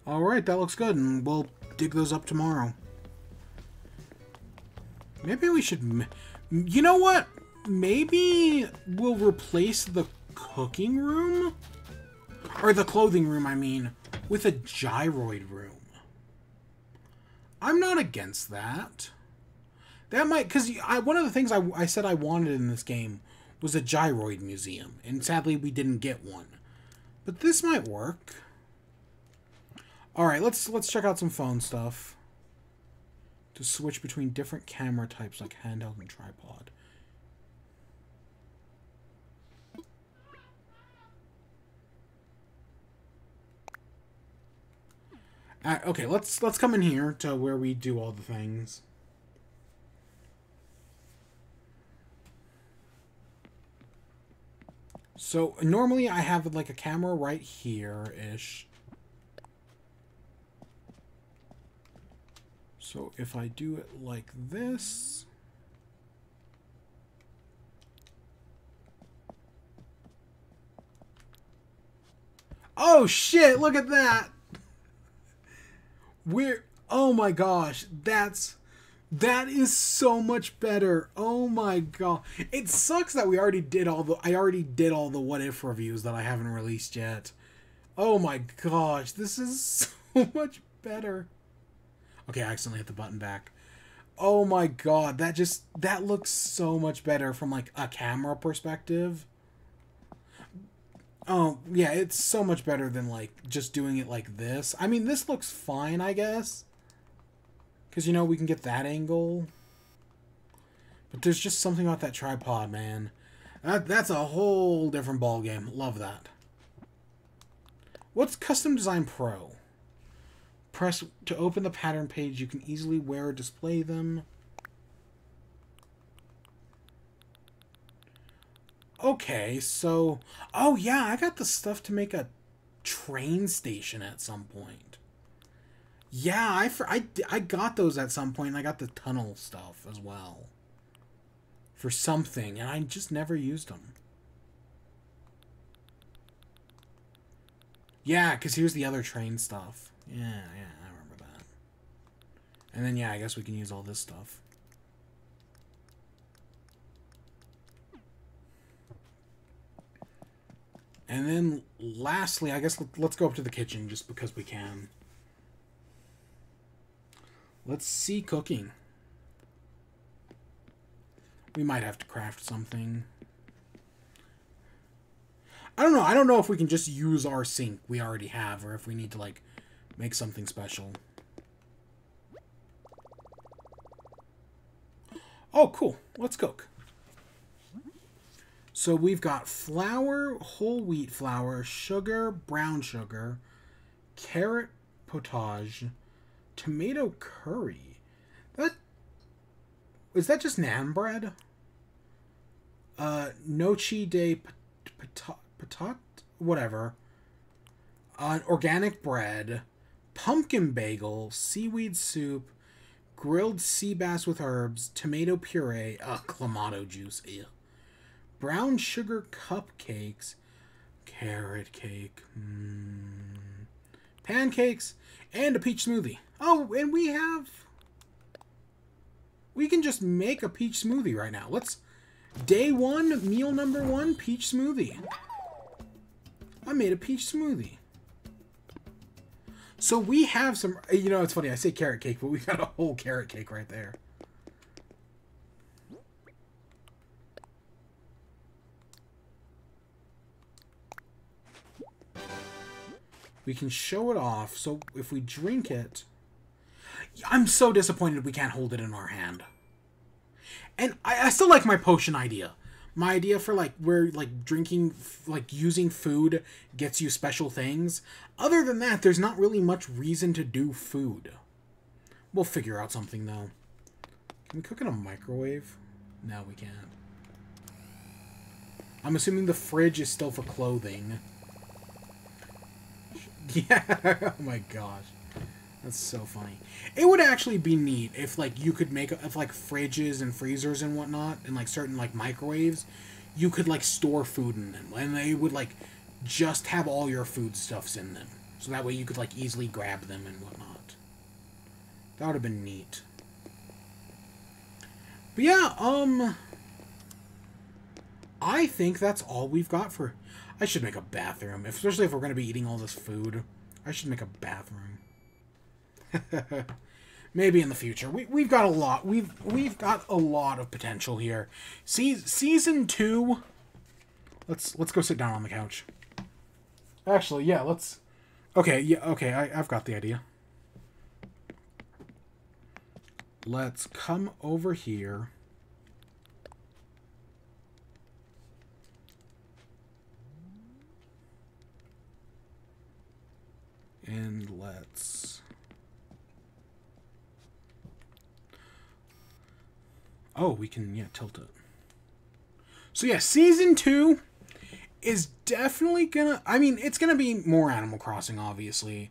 Alright, that looks good. And we'll dig those up tomorrow. Maybe we should... You know what? Maybe we'll replace the cooking room? Or the clothing room, I mean, with a gyroid room. I'm not against that. That might... Because one of the things I said I wanted in this game was a gyroid museum. And sadly, we didn't get one. But this might work. Alright, let's check out some phone stuff. To switch between different camera types like handheld and tripod. Okay, let's come in here to where we do all the things. So normally I have like a camera right here-ish. So if I do it like this... Oh shit, look at that! Oh my gosh, that is so much better. Oh my god. It sucks that I already did all the what if reviews that I haven't released yet. Oh my gosh, this is so much better. Okay, I accidentally hit the button back. Oh my god, that looks so much better from like a camera perspective. Oh, yeah, it's so much better than, like, just doing it like this. I mean, this looks fine, I guess. Because, you know, we can get that angle. But there's just something about that tripod, man. That's a whole different ballgame. Love that. What's Custom Design Pro? Press to open the pattern page. You can easily wear or display them. Okay, so... Oh, yeah, I got the stuff to make a train station at some point. Yeah, I got those at some point, and I got the tunnel stuff as well. For something, and I just never used them. Yeah, because here's the other train stuff. Yeah, I remember that. And then, yeah, I guess we can use all this stuff. And then, lastly, I guess let's go up to the kitchen just because we can. Let's see cooking. We might have to craft something. I don't know. I don't know if we can just use our sink we already have or if we need to, like, make something special. Oh, cool. Let's cook. So we've got flour, whole wheat flour, sugar, brown sugar, carrot potage, tomato curry. Is that just naan bread? Nochi de patat, whatever. Organic bread, pumpkin bagel, seaweed soup, grilled sea bass with herbs, tomato puree, clamato juice, ew. Brown sugar cupcakes, Carrot cake. Pancakes. And a peach smoothie. Oh, and we can just make a peach smoothie right now. Day 1, meal number 1, peach smoothie. I made a peach smoothie. So we have some, you know, it's funny, I say carrot cake, but we got a whole carrot cake right there. We can show it off, so if we drink it... I'm so disappointed we can't hold it in our hand. And I still like my potion idea. My idea for, like, where, like, drinking, like, using food gets you special things. Other than that, there's not really much reason to do food. We'll figure out something, though. Can we cook in a microwave? No, we can't. I'm assuming the fridge is still for clothing. Yeah, oh my gosh. That's so funny. It would actually be neat if, like, you could make, if, like, fridges and freezers and whatnot, and, like, certain, like, microwaves, you could, like, store food in them. And they would, like, just have all your foodstuffs in them. So that way you could, like, easily grab them and whatnot. That would have been neat. But yeah, I think that's all we've got for... I should make a bathroom, especially if we're going to be eating all this food. I should make a bathroom. Maybe in the future. We've got a lot. We've got a lot of potential here. Season 2. Let's go sit down on the couch. Actually, yeah, let's... Okay, yeah, okay, I've got the idea. Let's come over here. And let's... Oh, we can, yeah, tilt it. So yeah, Season 2 is definitely gonna... I mean, it's gonna be more Animal Crossing, obviously.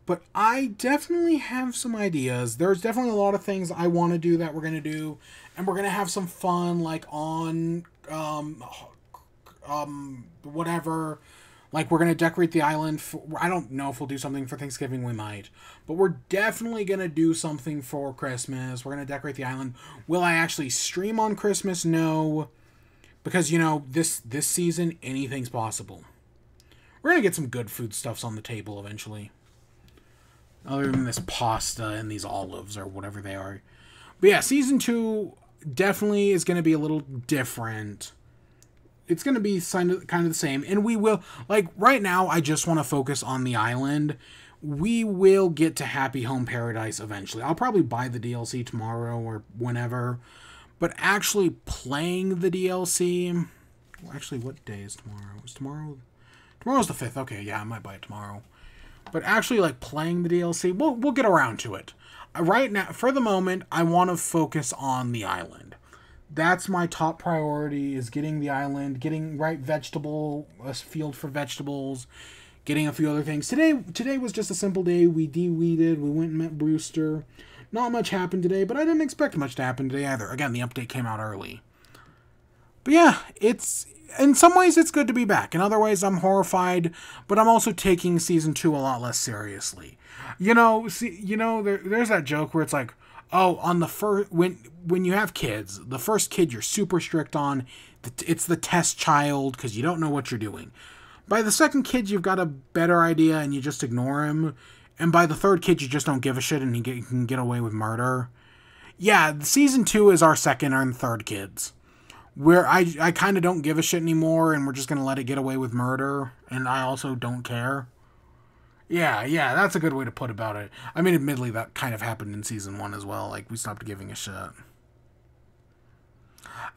But I definitely have some ideas. There's definitely a lot of things I want to do that we're gonna do. And we're gonna have some fun, like, on... whatever... Like, we're going to decorate the island. I don't know if we'll do something for Thanksgiving. We might. But we're definitely going to do something for Christmas. We're going to decorate the island. Will I actually stream on Christmas? No. Because, you know, this season, anything's possible. We're going to get some good foodstuffs on the table eventually. Other than this pasta and these olives or whatever they are. But yeah, Season 2 definitely is going to be a little different. It's going to be kind of the same. And we will, like, right now, I just want to focus on the island. We will get to Happy Home Paradise eventually. I'll probably buy the DLC tomorrow or whenever. But actually playing the DLC... Well, actually, what day is tomorrow? Is tomorrow... Tomorrow's the 5th. Okay, yeah, I might buy it tomorrow. But actually, like, playing the DLC, we'll get around to it. Right now, for the moment, I want to focus on the island. That's my top priority, is getting the island, getting a field for vegetables, getting a few other things. Today was just a simple day. We de-weeded, we went and met Brewster. Not much happened today, but I didn't expect much to happen today either. Again, the update came out early. But yeah, in some ways it's good to be back. In other ways, I'm horrified, but I'm also taking Season 2 a lot less seriously. You know, there's that joke where it's like, oh, on the first, when you have kids, the first kid you're super strict on, it's the test child because you don't know what you're doing. By the second kid, you've got a better idea and you just ignore him. And by the third kid, you just don't give a shit and you can get away with murder. Yeah, Season 2 is our second and third kids. Where I kind of don't give a shit anymore and we're just going to let it get away with murder. And I also don't care. Yeah, that's a good way to put about it. I mean, admittedly, that kind of happened in Season 1 as well. Like, we stopped giving a shit.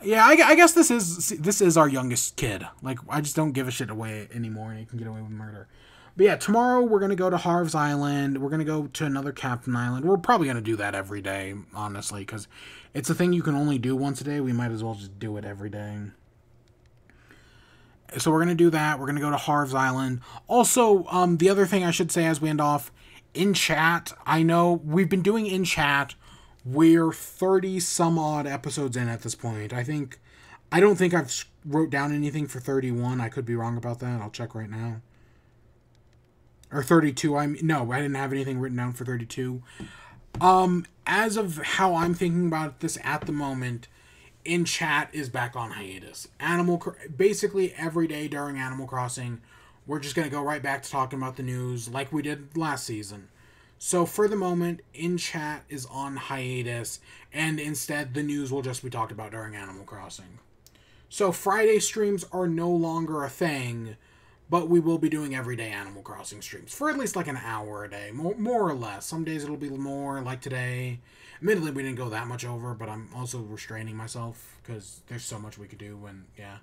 Yeah, I guess this is our youngest kid. Like, I just don't give a shit away anymore, and you can get away with murder. But yeah, tomorrow we're going to go to Harv's Island. We're going to go to another Captain Island. We're probably going to do that every day, honestly, because it's a thing you can only do once a day. We might as well just do it every day. So we're going to do that. We're going to go to Harv's Island. Also, the other thing I should say as we end off, in chat, I know we've been doing in chat. We're 30 some odd episodes in at this point. I don't think I've wrote down anything for 31. I could be wrong about that. I'll check right now. Or 32. No, I didn't have anything written down for 32. As of how I'm thinking about this at the moment, In Chat is back on hiatus. Basically every day during Animal Crossing, we're just going to go right back to talking about the news like we did last season. So for the moment, In Chat is on hiatus, and instead the news will just be talked about during Animal Crossing. So Friday streams are no longer a thing, but we will be doing everyday Animal Crossing streams for at least like an hour a day, more or less. Some days it'll be more, like today. Admittedly, we didn't go that much over, but I'm also restraining myself because there's so much we could do, and yeah.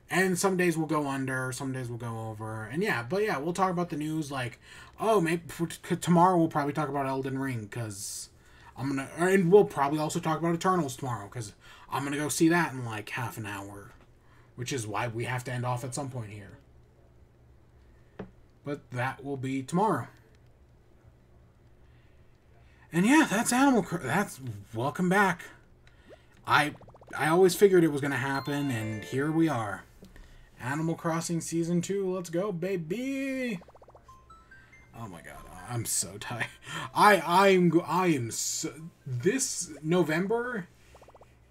And some days we'll go under, some days we'll go over, and yeah, but yeah, we'll talk about the news, like, oh, maybe tomorrow we'll probably talk about Elden Ring, because and we'll probably also talk about Eternals tomorrow, because I'm gonna go see that in like half an hour, which is why we have to end off at some point here. But that will be tomorrow. And yeah, that's welcome back. I always figured it was going to happen, and here we are. Animal Crossing Season 2, let's go, baby! Oh my god, I'm so tired. This November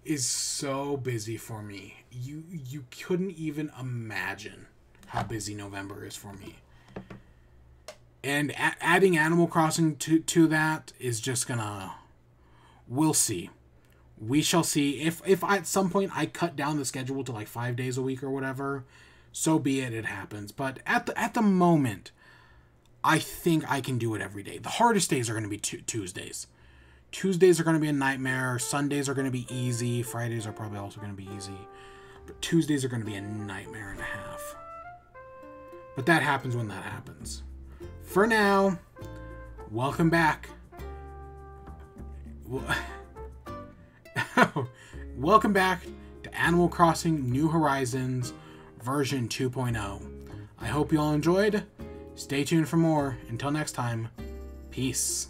is so busy for me. You couldn't even imagine how busy November is for me. And adding Animal Crossing to that is just gonna... We'll see. We shall see. If at some point I cut down the schedule to like 5 days a week or whatever, so be it, it happens. But at the moment, I think I can do it every day. The hardest days are going to be Tuesdays. Tuesdays are going to be a nightmare. Sundays are going to be easy. Fridays are probably also going to be easy. But Tuesdays are going to be a nightmare and a half. But that happens when that happens. For now, welcome back. Welcome back to Animal Crossing New Horizons version 2.0. I hope you all enjoyed. Stay tuned for more. Until next time, peace.